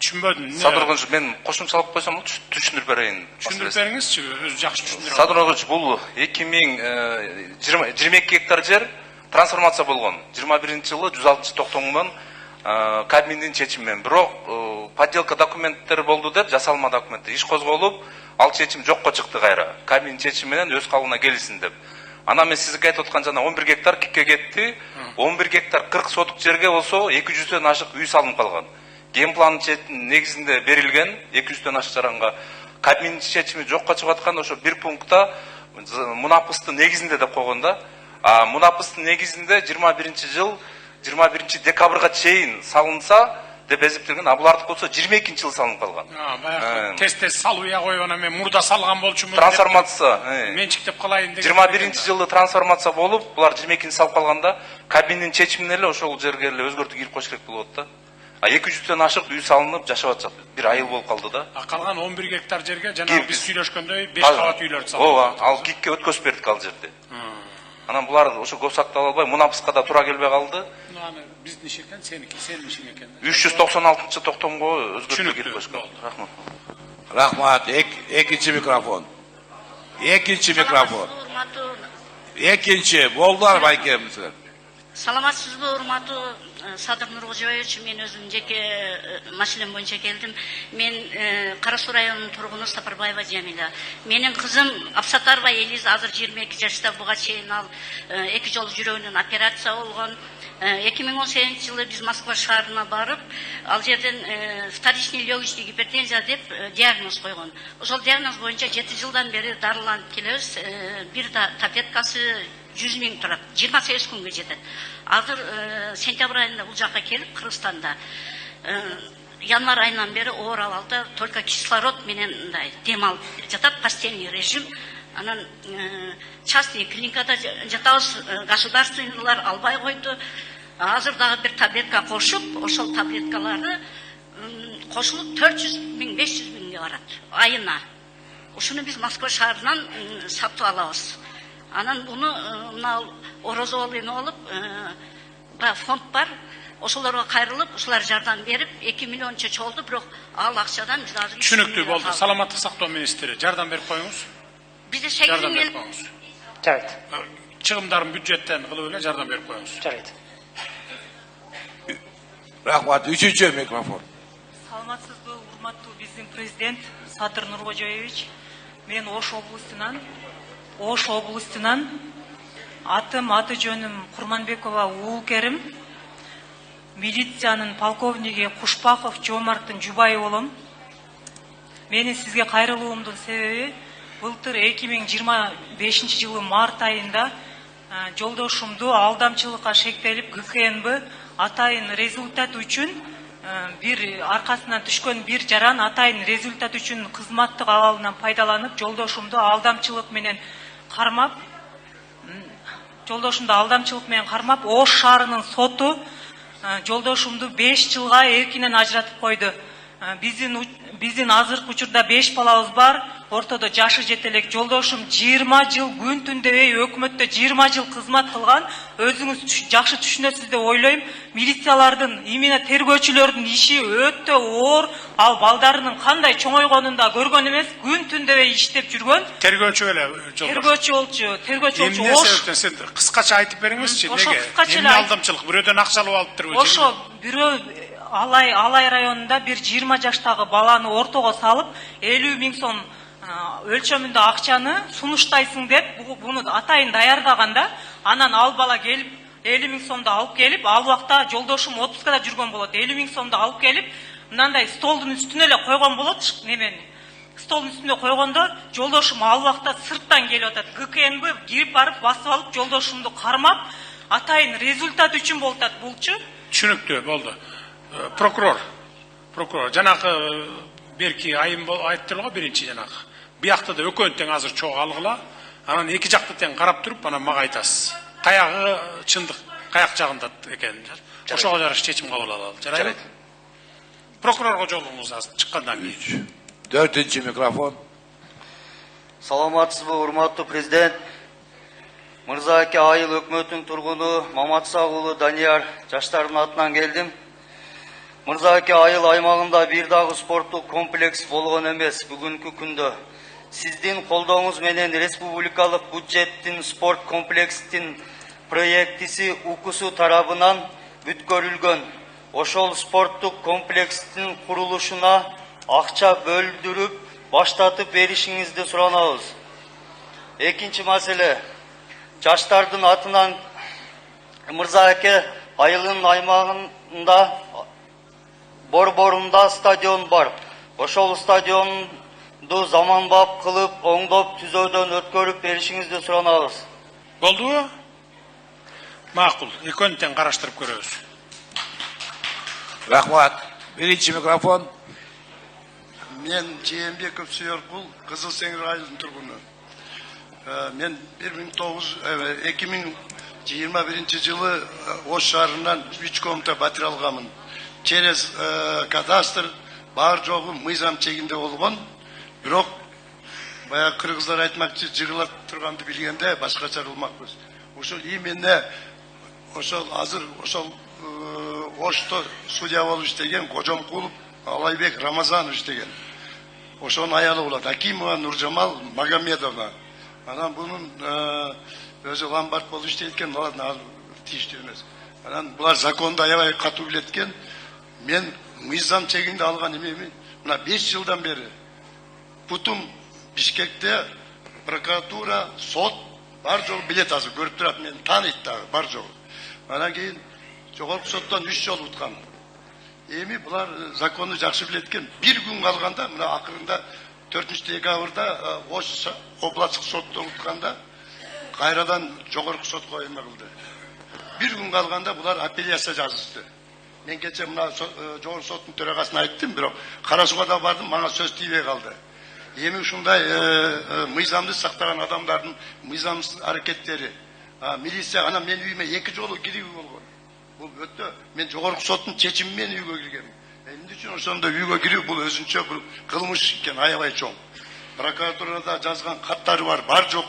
Түшүнбөдүм. Садыргынч, мен кошумчалап койсом, түшүндүрүп берейин. Түшүндүрүп бериңизчи, өзү жакшы түшүндүрүп. Садыргынч, бул 2022 гектар жер трансформация болгон. 21-жылы 106 токтомунан Кабминдин чечими менен. Бирок подделка документтер болду деп, жасалма документтер иш козголуп, ал чечим жокко чыкты кайра. Кабминдин чечими менен өз калыбына келсин деп. Анан мен сизге айтып аткан жана 11 гектар кикке кетти. 11 гектар 40 соток жерге болсо 200дөн ашык үй салынып калган. Генплан негизинде берилген 200дөн ашык жаранга. Кабминдин чечими жокко чыгып аткан ошо бир пунктта мунапыстын негизинде деп койгон да. А мунапыстын негизинде 21 декабрга чейин салынса деп эсептелген. А булардыкы болсо 22 жылы салынып калган. Баягы тез салууя коюп анан мен мурда салган болчумун. Трансформация. Менчиктеп калайын деген. 21 жылы трансформация болуп, булар 22 салып калганда, кабинин чечимине эле ошол жерге эле өзгөртүү кирип коюш керек болуп атты. А 200дөн ашык үй салынып жашап атышат. Бир айыл болуп калды да. А калган 11 гектар жерге жана биз сүйлөшкөндөй 5 кабат үйлөрдү салып. Ооба, ал ГИКке өткөзүп бердик ал жерде. Анан булар ошо көп сактап албай, мунапыска да туура келбей калды. Аны биздин иш экен, сенин ишиң экен. 396-токтомго өзгөртүү кирип коюшкан. Рахмат. Рахмат. Экинчи микрофон. Экинчи. Болдуар байкем силер. Саламатсызбы, урматтуу Садыр Нуркожоевич, мен өзүм жеке маселем боюнча келдим. Мен Кара Суу районунун тургуну Сапарбаева Жамиля. Менин кызым Абсатарова Элиза азыр 22 жашта, буга чейин ал 2 жолу жүрөгүнөн операция болгон. 2018 жылы биз Москва шаарына барып, ал жерден вторичный легочный гипертензия деп диагноз койгон. Ошол диагноз боюнча 7 жылдан бери дарыланып келебиз. Бир таблеткасы 100 000 турат, 28 күнгө жетет. Азыр сентябрь айында бул жакка келип, Кыргызстанда январь айынан бери оор абалда только кислород менен мындай дем алып жатат, постельный режим. Анан частный клиникада жатабыз, государственныйлар албай койду. Азыр дагы бир таблетка кошуп, ошол таблеткалары кошулуп 400 000, 500 000 барат айына. Ушуну биз Москва шаарынан сатып алабыз. Анан буну мына Орозол эме болуп, фонд бар, ошолорго кайрылып, ошолар жардам берип, 2 миллиончо чогулду, бирок ал акчадан биз азыр Түшүнүктүү болду. Саламаттык сактоо министри, жардам берип коюңуз. Бизде 8 миллион. Жарайт. Чыгымдарын бюджеттен кылып эле жардам берип коюңуз. Жарайт. Рахмат. Үчүнчү микрофон. Саламатсызбы, урматтуу биздин президент Садыр Нуркожоевич. Мен Ош областынан атым аты жөнүм Курманбекова Уулкерим. Милициянын полковниги Кушпаков Жомарттын жубайы болом. Менин сизге кайрылуумдун себеби былтыр 2025 жылы март айында жолдошумду алдамчылыкка шектелип ГКНБ атайын результат үчүн бир аркасынан түшкөн бир жаран атайын результат үчүн кызматтык абалынан пайдаланып жолдошумду алдамчылык менен кармап Ош шаарынын соту жолдошумду 5 жылга эркинен ажыратып койду. Биздин азыркы учурда 5 балабыз бар. Ортодо жашы жете элек. Жолдошум 20 жыл күн түн дебей өкмөттө 20 жыл кызмат кылган. Өзүңүз жакшы түшүнөсүз деп ойлойм. Милициялардын, именно тергөөчүлөрдүн иши өтө оор. Ал балдарынын кандай чоңойгонун да көргөн эмес, күн түн дебей иштеп жүргөн. Тергөөчү эле Тергөөчү болчу. Эмне себептен сен кыскача айтып бериңизчи, неге? Эмне алдамчылык? Бирөөдөн акча алып алыптырбы? Ошо бирөө Алай районунда бир 20 жаштагы баланы ортого салып, 50 000 сом өлчөмүндө акчаны сунуштайсың деп буну атайын даярдаганда, анан ал бала келип 50 000 сомду алып келип, ал убакта жолдошум отпускада жүргөн болот. 50 000 сомду алып келип, мындай столдун үстүнө эле койгон болот, немени. Столдун үстүнө койгондо жолдошум ал убакта сырттан келип атат. ГКНБ кирип барып басып алып жолдошумду кармап, атайын результат үчүн болуп атат булчу. Түшүнүктүү болду. Прокурор, жанакы берки айым айттырга биринчи жанакы. Биякта да өкөнү тең азыр чогуу алгыла, анан эки жакты тең карап туруп, анан мага айтасыз. Каягы чындык, каяк жагында экенин. Ошого жараша чечим кабыл алалы. Жарайбы? Прокурорго жолуңуз азыр чыккандан кийин. 4-нчи микрофон. Саламатсызбы, урматтуу президент. Мырзаке айыл өкмөтүнүн тургуну Маматсак уулу Данияр жаштардын атынан келдим. Мырзаке айыл аймагында бир дагы спорттук комплекс болгон эмес. Бүгүнкү күндө сиздин колдооңуз менен республикалык бюджеттин спорт комплекстин проектиси УКУСу тарабынан бүткөрүлгөн. Ошол спорттук комплекстин курулушуна акча бөлдүрүп баштатып беришиңизди суранабыз. Экинчи маселе, жаштардын атынан Мырзаке айылынын аймагында Борборунда стадион бар. Ошол стадиондун заманбап кылып, оңдоп, түзөөдөн өткөрүп беришиңизди суранабыз. Болдубу? Макул. Экөөнү тең караштырып көрөбүз. Рахмат. Birinci mikrofon. Мен Жээнбеков Сүйөркул, Кызыл Сеңир айылынын тургуну. Мен 2021 жылы Ош шаарынан 3 комната батир алганмын. Через кадастр бар жогу мыйзам чегинде болгон. Бирок баягы кыргыздар айтмакчы жыгылат турганды билгенде башкача кылмакпыз. Ошол именно ошол азыр ошол Ошто судья болуп иштеген Кожомкулов Алайбек Рамазанов иштеген. Ошонун аялы болот. Акимова Нуржамал Магомедовна. Анан бунун өзү ломбард болуп иштейт экен, ладно, тийиштүү эмес. Анан булар законду аябай катуу билет экен. Мен мыйзам чегинде алган эмеми мына 5 жылдан бери Путум Бишкекте прокуратура, сот бар жолу билет азыр көрүп турат, мен тааныйт дагы бар жолу. Анан кийин жогорку соттон 3 жолу уткан. Эми булар законду жакшы билет экен. Bir күн калганда мына акырында 4-декабрда Ош областтык соттон утканда кайрадан жогорку сотко эме кылды. 1 күн калганда булар апелляция жазышты. Мен кече мына жогорку соттун төрагасына айттым, бирок Кара Сууга да бардым, мага сөз тийбей калды. Эми ушундай мыйзамды сактаган адамдардын мыйзамсыз аракеттери, милиция анан мен үйүмө 2 жолу кирүү болгон. Бул өтө мен жогорку соттун чечими менен үйгө киргем. Эмне үчүн ошондо үйгө кирүү бул өзүнчө бул кылмыш экен, аябай чоң. Прокуратурада жазган каттары бар жок,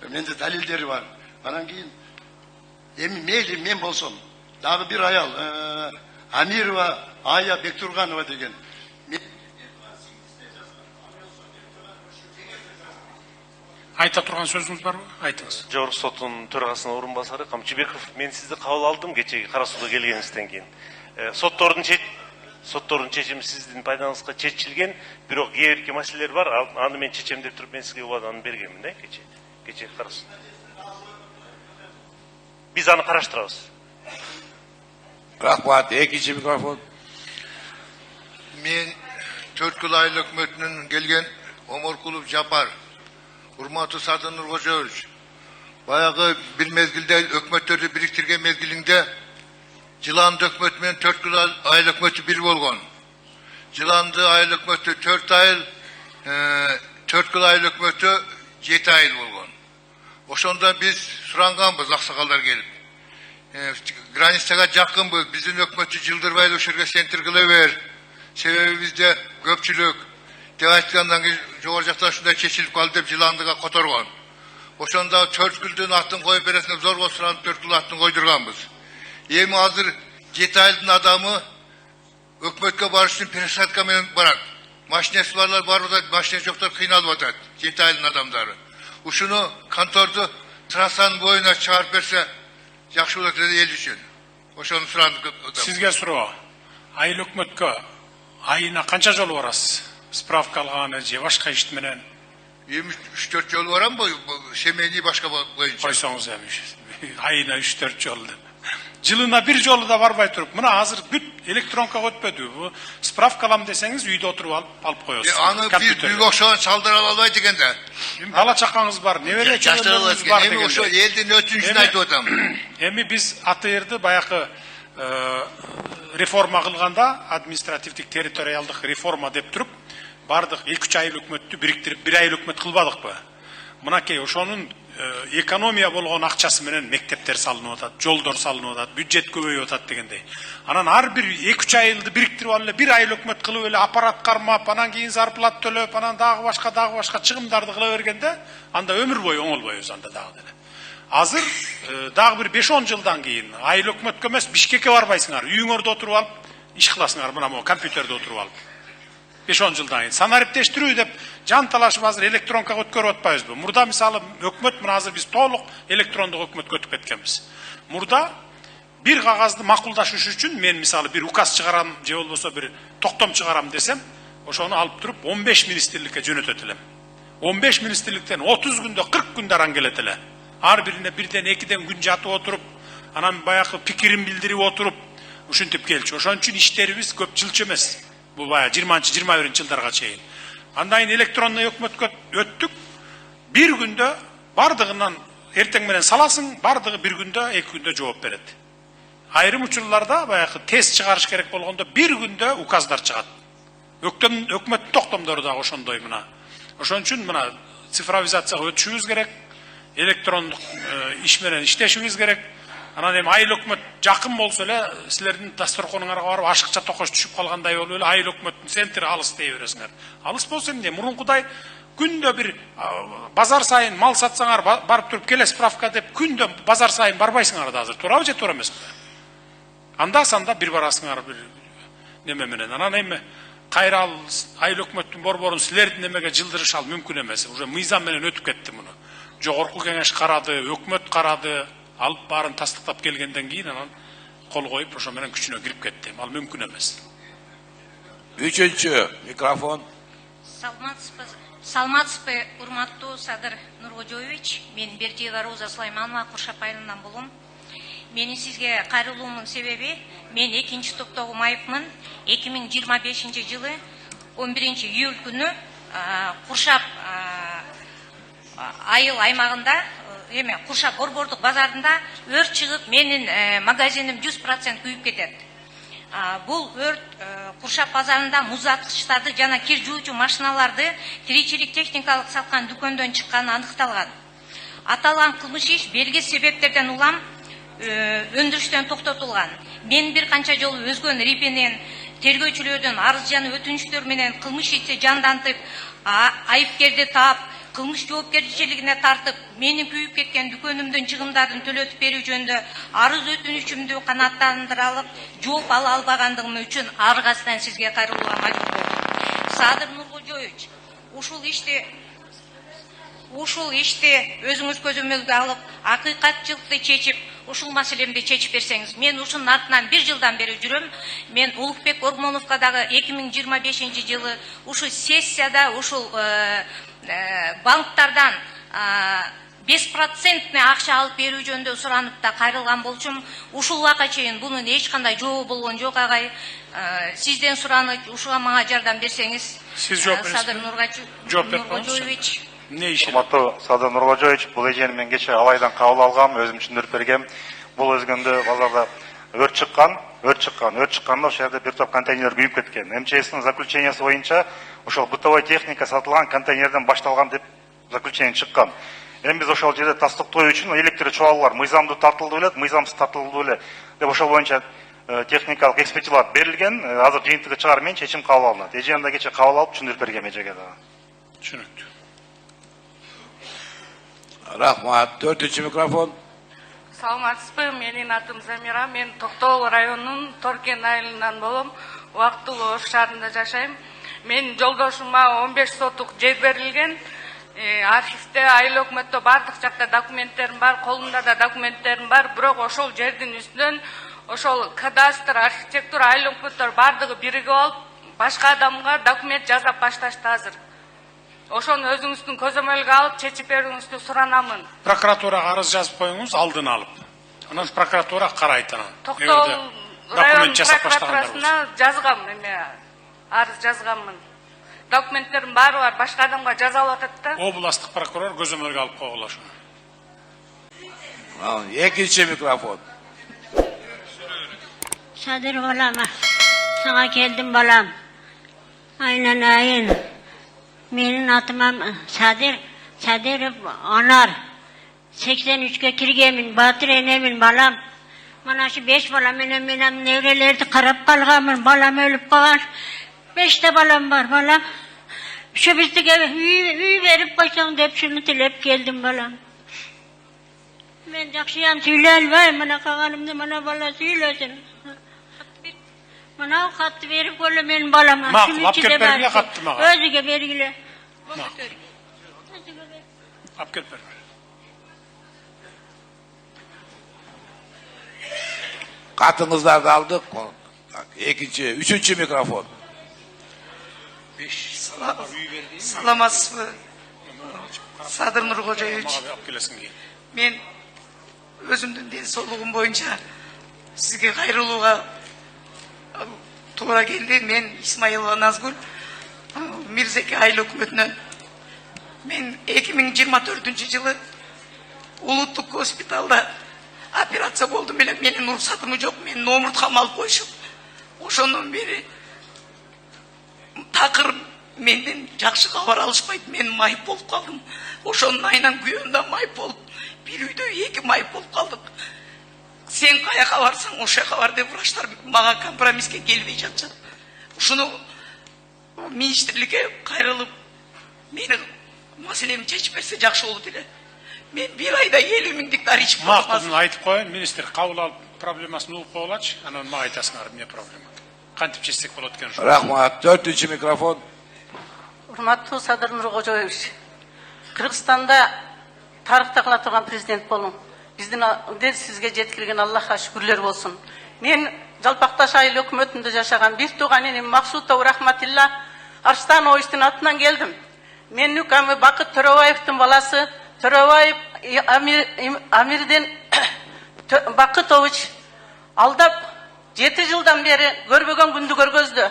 менде далилдери бар. Анан кийин эми мейли мен болсом, дагы бир аял Амирова Ая Бектурганова деген. Айта турган сөзүңүз барбы? Айтыңыз. Жогорку соттун төрагасынын орун басары Камчыбеков, мен сизди кабыл алдым кечеги Кара Сууда келгениңизден кийин. Соттордун чечими сиздин пайдаңызга чечилген, бирок кээ бирки маселелер бар, аны мен чечем деп туруп мен сизге убаданы бергенмин да кече Кара Сууда. Биз аны караштырабыз. Рахмат. Экинчи микрофон. Мен 4 yıl aylık ökmötүнөн келген Оморкулов Жапар. Урматтуу Садыр Нуркожоевич, баягы бир мезгилде өкмөттөрдү бириктирген мезгилинде Жыланды өкмөтү менен 4 yıl айыл өкмөтү бир болгон. Жыланды айыл өкмөтү 4 айыл, 4 yıl айыл өкмөтү 7 айыл болгон. Ошондо биз суранганбыз аксакалдар келип. Границага жакынбыз, биздин өкмөтү жылдырбай ошол жерге сентир кыла бер. Себеби бизде көпчүлүк деп айткандан кийин жогору жактан ушундай чечилип калды деп Жыландыга которгон. Ошондо 4 yılдын атын коюп бересине зорго суранып 4 yıl атын койдурганбыз. Эми азыр 7 айылдын адамы өкмөткө барыш үчүн пересадка менен барат. Машинеси барлар барып атат, машинеси жоктор кыйналып атат. 7 айылдын адамдары. Ушуну конторду трассанын боюна чыгарып берсе жакшы болот эл үчүн. Ошону сурандык. Сизге суроо. Айыл өкмөткө айына канча жолу барасыз? Справка алганы же башка ишт менен? Эми 3-4 жолу барам бу семейный башка боюнча. Койсоңуз эми айына 3-4 жолу. Жылына bir жолу да барбай туруп, мына азыр бүт электронкага өтпөдү. Бу справка алам десеңиз үйдө отуруп алып коесуз. Аны бир окшогон чалдыра албайт экен да. Бала чакаңыз бар, небере чөбөрүңүз бар деген. Эми ошо элдин өтүнүчүн айтып атам. Эми биз АТРды баягы реформа кылганда, административдик территориалдык реформа деп туруп, бардык 2-3 айыл өкмөттү бириктирип, 1 айыл өкмөт кылбадыкпы? Мынакей ошонун экономия болгон акчасы менен мектептер салынып атат, жолдор салынып атат, бюджет көбөйүп атат дегендей. Анан ар бир 2-3 айылды бириктирип алып эле 1 айыл өкмөт кылып эле аппарат кармап, анан кийин зарплат төлөп, анан дагы башка чыгымдарды кыла бергенде, анда өмүр бою оңолбойбуз анда дагы деле. Азыр дагы бир 5-10 жылдан кийин айыл өкмөткө эмес Бишкекке барбайсыңар, үйүңөрдө отуруп алып иш кыласыңар, мына могу компьютерде отуруп алып. 5-10 жылдан кийин санариптештирүү деп жан талашып азыр электронкага өткөрүп атпайбызбы? Мурда мисалы өкмөт мына азыр биз толук электрондук өкмөткө өтүп кеткенбиз. Мурда бир кагазды макулдашыш үчүн мен мисалы бир указ чыгарам же болбосо бир токтом чыгарам десем, ошону алып туруп 15 министрликке жөнөтөт элем. 15 министрликтен 30 күндө 40 күндө аран келет эле. Ар бирине бирден экиден күн жатып отуруп, анан баягы пикирин билдирип отуруп, ушинтип келчү. Ошон үчүн иштерибиз көп жылчы эмес. Бул баягы 20-21 жылдарга чейин. Andayın elektronlu өкмөткө өттүк. Bir günde bardığından erteң менен саласың, бардыгы bir günde, 2 günde жооп берет. Айрым учурларда баягы тест чыгарыш керек болгондо bir günde указдар чыгат. Өкмөттүн токтомдору да ошондой мына. Ошон үчүн мына цифровизацияга өтүшүбүз керек, электрондук иш менен иштешибиз керек. Анан эми айыл өкмөт жакын болсо эле силердин дасторконуңарга барып ашыкча токош түшүп калгандай болуп эле айыл өкмөттүн центри алыс дей бересиңер. Алыс болсо эмне? Мурункудай күндө bir базар сайын мал сатсаңар барып туруп келе справка деп күндө базар сайын барбайсыңар да азыр. Туурабы же туура эмеспи? Анда санда bir барасыңар bir неме менен. Анан эми кайра ал айыл өкмөттүн борборун силердин немеге жылдырыш ал мүмкүн эмес. Уже мыйзам менен өтүп кетти муну. Жогорку кеңеш карады, өкмөт карады, алып барын тастыктап келгенден кийин анан кол коюп ошо менен күчүнө кирип кетти. Ал мүмкүн эмес. Үчүнчү микрофон. Саламатсызбы, урматтуу Садыр Нуркожоевич. Мен Бердиева Роза Сулайманова, Куршап айылынан болом. Менин сизге кайрылуумдун себеби, мен 2-чи топтогу майыпмын. 2025 жылы 11 июль күнү Куршап айыл аймагында, Куршап борбордук базарында өрт чыгып, менин магазиним 100% күйүп кетет. Бул өрт Куршап базарында музаткычтарды жана кир жуучу машиналарды тиричилик техникалык саткан дүкөндөн чыкканы аныкталган. Аталган кылмыш иш белгисиз себептерден улам өндүрүштөн токтотулган. Мен бир канча жолу өзгөн репенен тергөөчүлөрдөн арыз жана өтүнүчтөр менен кылмыш ишти жандантып, айыпкерди таап, кылмыш жоопкерчилигине тартып, менин күйүп кеткен дүкөнүмдүн чыгымдарын төлөтүп берүү жөнүндө арыз өтүнүчүмдү канааттандыра алып, жооп ала албагандыгым үчүн ар кайсыдан сизге кайрылууга мажбур болдум. Садыр Нуркожоевич, ушул ишти өзүңүз көзөмөлгө алып, акыйкатчылыкты чечип, ушул маселемди чечип берсеңиз. Мен ушунун артынан 1 жылдан бери жүрөм. Мен Улукбек Ормоновго дагы 2025 жылы ушул сессияда ушул банктардан 5% акча алып берүү жөнүндө суранып да кайрылган болчумун. Ушул убакка чейин бунун эч кандай жообу болгон жок агай. Сизден суранып, ушуга мага жардам берсеңиз. Сиз жооп бериңиз. Садыр Нуркожоевич. Не иши? Урматтуу Садыр Нуркожоевич, бул эжени мен кече алайдан кабыл алгам, өзүм түшүндүрүп бергем. Бул өзгөндө базарда өрт чыкканда ошол жерде бир топ контейнер күйүп кеткен. МЧСтин заключениясы боюнча ошол бытовой техника сатылган контейнерден башталган деп заключение чыккан. Эми биз ошол жерде тастыктоо үчүн электр чубалуулар мыйзамдуу тартылды беле, мыйзамсыз тартылды беле деп ошол боюнча техникалык экспертизалар берилген. Азыр жыйынтыгы чыгарып менен чечим кабыл алынат. Эжем да кече кабыл алып түшүндүрүп бергем эжеге дагы. Түшүнүктүү. Рахмат. 4-чү микрофон. Саламатсызбы, менин атым Замира, мен Токтогул районунун Торкен айылынан болом. Убактылуу Ош шаарында жашайм. Мен жолдошума 15 сотук жер берилген. Архивде, айыл өкмөттө бардык жакта документтерим бар, колумда да документтерим бар. Бирок ошол жердин үстүнөн ошол кадастр, архитектура, айыл өкмөттөр бардыгы биригип алып, башка адамга документ жасап башташты азыр. Ошону өзүңүздүн көзөмөлгө алып, чечип берүүңүздү суранамын. Прокуратурага арыз жазып коюңуз, алдын алып. Анан прокуратура карайт анан. Токтогул район прокуратурасына жазгам, арыз жазганмын. Документтерим баары бар, башка адамга жазалап атат да. Областтык прокурор көзөмөлгө алып койгула ошону. 2-чи микрофон. Садыр балам, сага келдим балам. Айнанайын. Менин атым Садыров Анар. 83-кө киргенмин, батыр энемин балам. Мана şu 5 балам менен мен неврелерди карап калганмын, балам өлүп калган. 5 балам бар балам. Şu bizге үй берип койсоң деп шуну тилеп келдим балам. Мен жакшыям сүйлөй албайм, мына калганымды мана бала сүйлөсүн. Мына хатты берип койгула менин балама. Макул, алып келип бергиле хатты мага. Өзүгө бергиле. Алып келип бер. Katınızlarda aldık. 3-cü mikrofon. Саламатсызбы, Садыр Нуркожоевич. Мен өзүмдүн ден соолугум боюнча сизге кайрылууга туура келди. Мен Исмаилова Назгүл. Mirzeki Ayıl Hükümeti'nden men 2024 yılı Ulutluk Hospitalda operatsiya boldum ele menin ruhsatım yok, men nomurtkam alıp koyuşum. Oşondan beri takır menden жақсы хабар алышпайды, мен майып болып қалдым. Ошонун айынан күйөөндө майып болуп, бир үйдө 2 майып болуп калдык. Сен каяка барсаң, ошо жака бар деп врачтар мага компромисске келбей жатышат. Ушуну министрликке кайрылып, мени маселемди чечип берсе жакшы болот эле. Мен бир айда 50 000 гектар ичип калдым. Мактын айтып коеюн, министр кабыл алып проблемасын угуп койгулачы, анан мага айтасыңар эмне проблема. Кантип чечсек болот экен ошо. Рахмат. 4-cü mikrofon. Урматтуу Садыр Нуркожоевич, Кыргызстанда тарыхта кыла турган президент болуң. Биздин сизге жеткирген Аллахка шүкүрлөр болсун. Мен Жалпакташ айыл өкмөтүндө жашаган бир тууган энем Максутов Рахматилла Арстановичтин атынан келдим. Мен үкамы Бакыт Төрөбаевдин баласы Төрөбаев Амирден Бакытович алдап 7 жылдан бери көрбөгөн күндү көргөздү.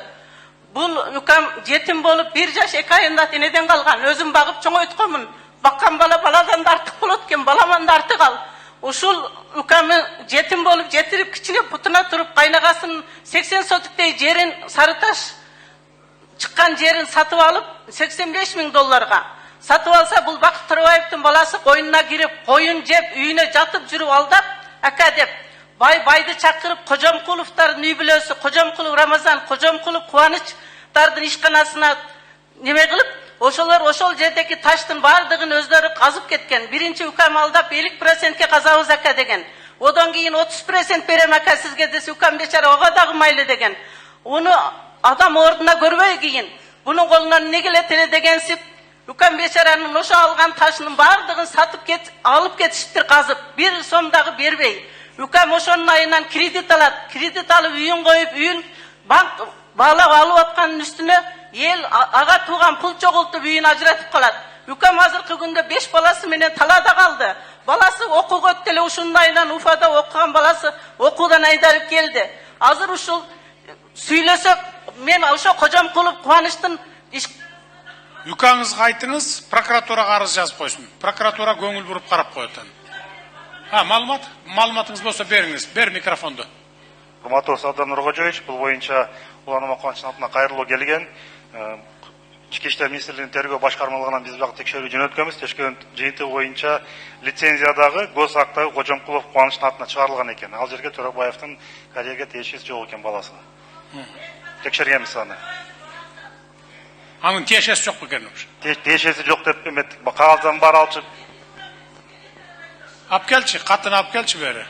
Бул үкам жетим болуп 1 жаш 2 айында энеден калган. Өзүм багып чоңойтконмун. Баккан бала баладан да артык болот экен, баламан да артык ал. Ушул үкамы жетим болуп жетирип кичине путуна туруп кайнагасын 80 сотуктей жерин Сарыташ чыккан жерин сатып алып $85 000 сатып алса, бул Бакыт Төрөбаевдин баласы койнуна кирип, коюн жеп, үйүнө жатып жүрүп алдап, ака деп байды чакырып, Кожомкуловдардын үй бүлөсү, Кожомкулов Рамазан, Кожомкулов Кубанычтардын ишканасына неме кылып, ошол жердеги таштын бардыгын өздөрү казып кеткен. Биринчи үкам алдап 50%ке казабыз ака деген. Одан кийин 30% берем ака сизге десе, үкам бечара ого дагы майлы деген. Уну адам ордуна көрбөй кийин, бунун колунан эмне келет эле дегенсип, үкам бечаранын ошо алган ташынын бардыгын сатып алып кетиштир казып, 1 сом дагы бербей. Үкам ошонун айынан кредит алат. Кредит алып үйүн коюп, үйүн банк баалап алып аткандын үстүнө эл ага тууган пул чогултуп үйүн ажыратып калат. Үкам азыркы күндө 5 баласы менен талаада калды. Баласы окууга өттү эле, ушунун айынан Уфада окуган баласы окуудан айдалып келди. Азыр ушул сүйлөсөк, мен ошо Кожомкулов Кубанычтын Үкаңызга айтыңыз, прокуратурага арыз жазып койсун. Прокуратура көңүл буруп карап коет. Маалыматыңыз болсо бериңиз. Бер микрофонду. Урматтуу Садыр Нуркожоевич, бул боюнча Уланма Кубанычтын атына кайрылуу келген. Ички иштер министрлигинин тергөө башкармалыгынан биз бак текшерүү жөнөткөнбүз. Текшерүү жыйынтыгы боюнча лицензиядагы гос актагы Кожомкулов Кубанычтын атына чыгарылган экен. Ал жерге Төрөбаевдин карьерге тиешеси жок экен баласы. Текшергенбиз аны. Анын тиешеси жок экен. Тиешеси жок деп эметтик. Кагаздан бар алчы. Алып келчи, катын алып келчи бери.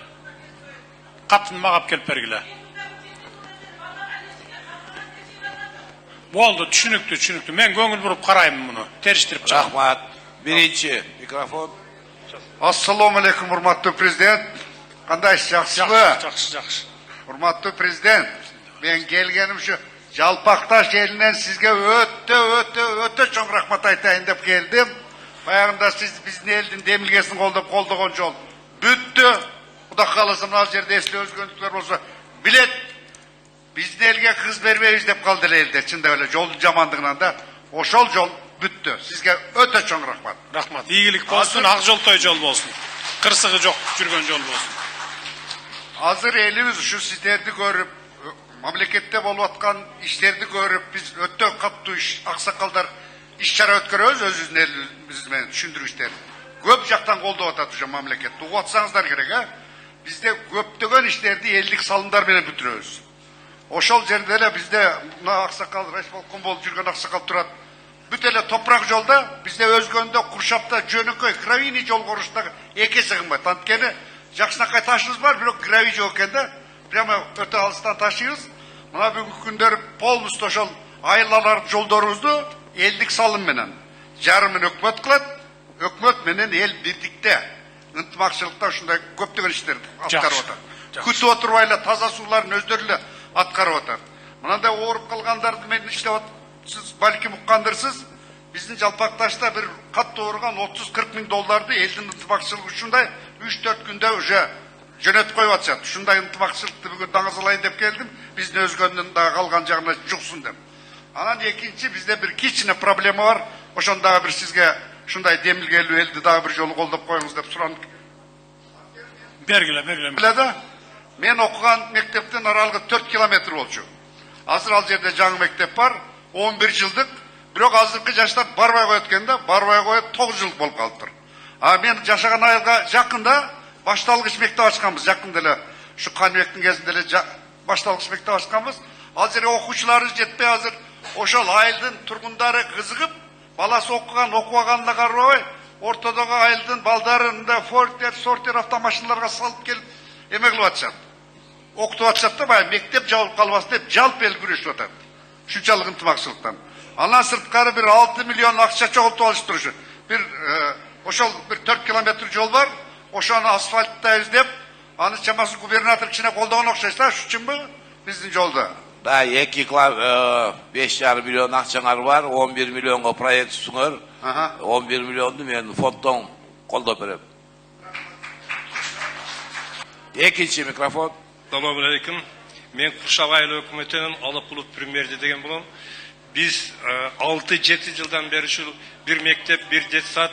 Катын мага алып келип бергиле. Болду, түшүнүктүү. Мен көңүл буруп карайм муну. Териштирип чыгам. Рахмат. 1-ci mikrofon. Assalomu alaykum урматтуу президент. Кандайсыз, жакшысызбы? Жакшы. Урматтуу президент, мен келгеним ушу Жалпакташ элинен сизге өтө чоң рахмат айтайын деп келдим. Баягында сиз биздин элдин демилгесин колдогон жол бүттү. Кудай кааласа мына жерде эслөө өзгөнтүктөр болсо билет. Биздин элге кыз бербейбиз деп калды элдер, чындап эле жолдун жамандыгынан да. Ошол жол бүттү. Сизге өтө чоң рахмат. Рахмат. Ийгилик болсун, ак жолтой жол болсун. Кырсыгы жок жүргөн жол болсун. Азыр элибиз ушу сиздерди көрүп, мамлекетте болуп аткан иштерди көрүп, биз өтө каттуу аксакалдар иш-чара өткөрөбүз өзүбүздүн элибиз менен түшүндүрүү иштерин. Көп жактан колдоп атат ушу мамлекет. Угуп атсаңыздар керек, Бизде көптөгөн иштерди элдик салымдар менен бүтүрөбүз. Ошол жерде эле бизде мына аксакал райисполком болуп жүргөн аксакал турат. Бүт эле топурак жолда бизде өзгөндө Куршапта жөнөкөй гравийный жол курушта 2 эсе кымбат. Анткени жакшынакай ташыбыз бар, бирок гравий жок экен да. Прямо өтө алыстан ташыйбыз. Мына бүгүнкү күндөр полностью ошол айылалар жолдорубузду элдик салым менен жарымын өкмөт кылат. Өкмөт менен эл бирдикте ынтымакчылыкта ушундай көптөгөн иштерди аткарып атат. Күтүп отурбай эле таза сууларын өздөрү эле аткарып атат. Мындай ооруп калгандарды мен иштеп сиз балким уккандырсыз. Биздин Жалпакташта бир катты ооруган $30-40 000 элдин ынтымакчылыгы ушундай 3-4 күндө уже жөнөтүп коюп атышат. Ушундай ынтымакчылыкты бүгүн даңазалайын деп келдим. Биздин өзгөнүн да калган жагына жуксун деп. Анан экинчи бизде бир кичине проблема бар. Ошону дагы бир сизге ушундай демилгелүү элди дагы бир жолу колдоп коюңуз деп суранып. Бергиле. Биледа, мен окуган мектептен аралыгы 4 километр болчу. Азыр ал жерде жаңы мектеп бар, 11 жылдык. Бирок азыркы жаштар барбай коет экен да, барбай коет 9 жылдык болуп калыптыр. Мен жашаган айылга жакында башталгыч мектеп ачканбыз, жакында эле ушу Каныбектин кезинде эле башталгыч мектеп ачканбыз. Ал жерге окуучулары жетпей азыр ошол айылдын тургундары кызыгып, баласы окуган, окубаганына карабай, ортодогу айылдын балдарын да форктер, сортер автомашиналарга салып келип эме кылып атышат. Окутуп атышат да, баягы мектеп жабылып калбасын деп жалпы эл күрөшүп атат. Ушунчалык ынтымакчылыктан. Андан сырткары бир 6 миллион акча чогултуп алышып турушу. Ошол бир 4 километр жол бар, ошону асфальттайбыз деп, аны чамасы губернатор кичине колдогон окшойт да, ушунчунбу биздин жолда? Да, 5,5 миллион акчаңар бар, 11 миллионго проект түзүңөр. 11 миллионду мен фонддон колдоп берем. Экинчи микрофон. Assalamu alaikum. Men Qurshaq айыл өкмөтүнүн Алыкулов премьерди деген болом. Биз 6-7 жылдан бери ушул бир мектеп, бир детсад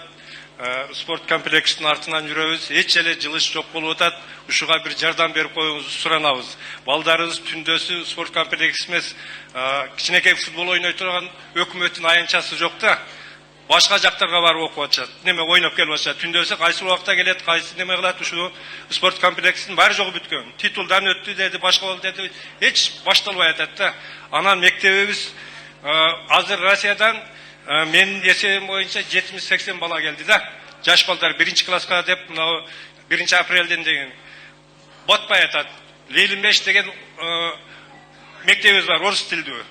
спорт комплексинин артынан жүрөбүз. Эч эле жылыш жок болуп атат. Ушуга бир жардам берип коюңузду суранабыз. Балдарыбыз түндөсү спорт комплекси эмес, кичинекей футбол ойной турган өкмөттүн аянтчасы жок да. Башка жактарга барып окуп атышат. Неме ойноп келип атышат. Түндөсү кайсы убакта келет, кайсы неме кылат, ушу спорт комплексинин баары жогу бүткөн. Титулдан өттү деди, башка болду деди. Эч башталбай атат да. Анан мектебибиз азыр Россиядан менин эсебим боюнча 70-80 бала келди да. Жаш балдар 1-класска деп, мына 1-апрелден деген батпай атат. Лейлинбеш деген мектебибиз бар, орус тилдүү.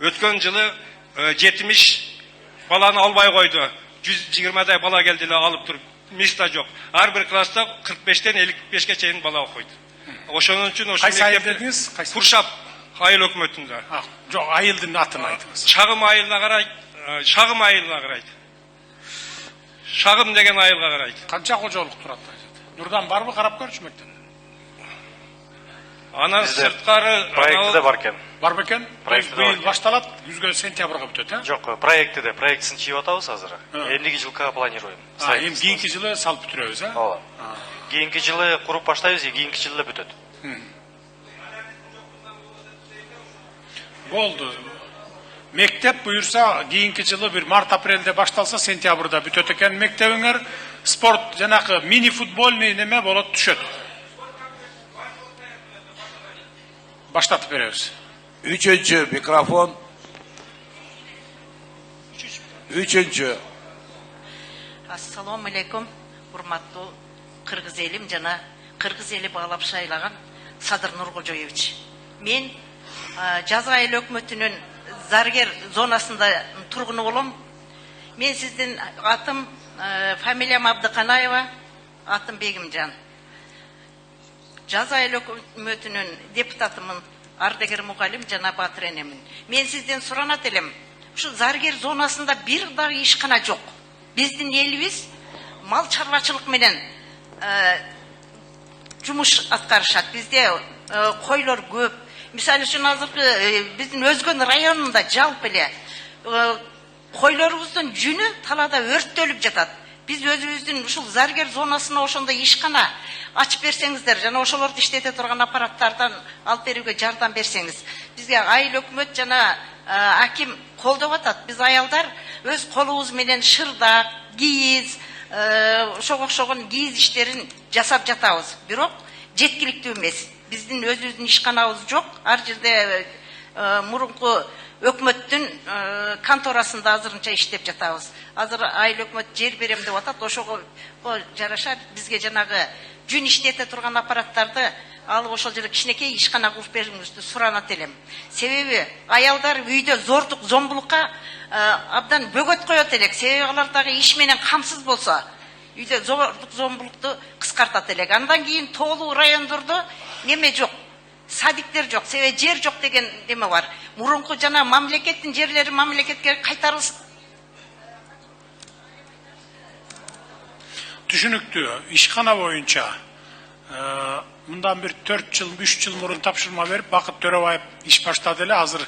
Өткөн жылы 70 баланы албай койду. 120дай бала келди эле алып туруп, места жок. Ар бир класста 45тен 55ке чейин бала окуйт. Ошонун үчүн ошо мектептиңиз Qurshaq айыл өкмөтүндө. Жок, айылдын атын айтыңыз. Шагым айылына карайт, Шагым айылына карайт. Шагым деген айылга карайт. Канча кожолук турат? Нурдан барбы, карап көрчү мектеп? Анан сырткары проекти да бар экен. Бар бекен? Быйыл башталат, 100 сентябрга бүтөт, э? Жок, проектиде, проектисин чыйып атабыз азыр. Эмдиги жылга планируем. Эми кийинки жылы салып бүтүрөбүз, э? Ооба. Кийинки жылы куруп баштайбыз, кийинки жылы бүтөт. Болду. Мектеп буюрса, кийинки жылы бир март-апрелде башталса, сентябрда бүтөт экен мектебиңер. Спорт жанакы мини футбольный неме болот, түшөт. Баштатып беребиз. Üçüncü mikrofon. Üçüncü. Assalamu alaikum. Урматтуу кыргыз элим жана кыргыз эли баалап шайлаган Садыр Нуркожоевич. Мен Жаза айыл өкмөтүнүн Заргер зонасында тургуну болом. Мен сиздин атым фамилиям Абдыканаева, атым Бегимжан. Жаза айыл өкмөтүнүн депутатымын, ардагер мугалим жана батыр энемин. Мен сизден суранат элем. Ушу Заргер зонасында бир дагы ишкана жок. Биздин элибиз мал чарбачылык менен жумуш аткарышат. Бизде койлор көп. Мисалы үчүн азыркы биздин Өзгөн районунда жалпы эле койлорубуздун жүнү талаада өрттөлүп жатат. Биз өзүбүздүн ушул Заргер зонасына ошондой ишкана ачып берсеңиздер, жана ошолорду иштете турган аппараттардан алып берүүгө жардам берсеңиз. Бизге айыл өкмөт жана аким колдоп атат. Биз аялдар өз колубуз менен шырдак, кийиз, ошого окшогон кийиз иштерин жасап жатабыз. Бирок жеткиликтүү эмес. Биздин өзүбүздүн ишканабыз жок. Ар жерде мурунку өкмөттүн конторасында азырынча иштеп жатабыз. Азыр айыл өкмөт жер берем деп атат. Ошого жараша бизге жанагы жүн иштете турган аппараттарды алып ошол жерде кичинекей ишкана куруп берүүңүздү суранат элем. Себеби аялдар үйдө зордук, зомбулукка абдан бөгөт коет элек. Себеби алар дагы иш менен камсыз болсо, үйдө зордук, зомбулукту кыскартат элек. Андан кийин тоолуу райондордо неме жок, садиктер жок, себеби жер жок деген неме бар. Мурунку жана мамлекеттин жерлери мамлекетке кайтарылсын. Түшүнүктүү, ишкана боюнча мындан бир 4 жыл, 3 жыл мурун тапшырма берип, Бакыт Төрөбаев иш баштады эле. Азыр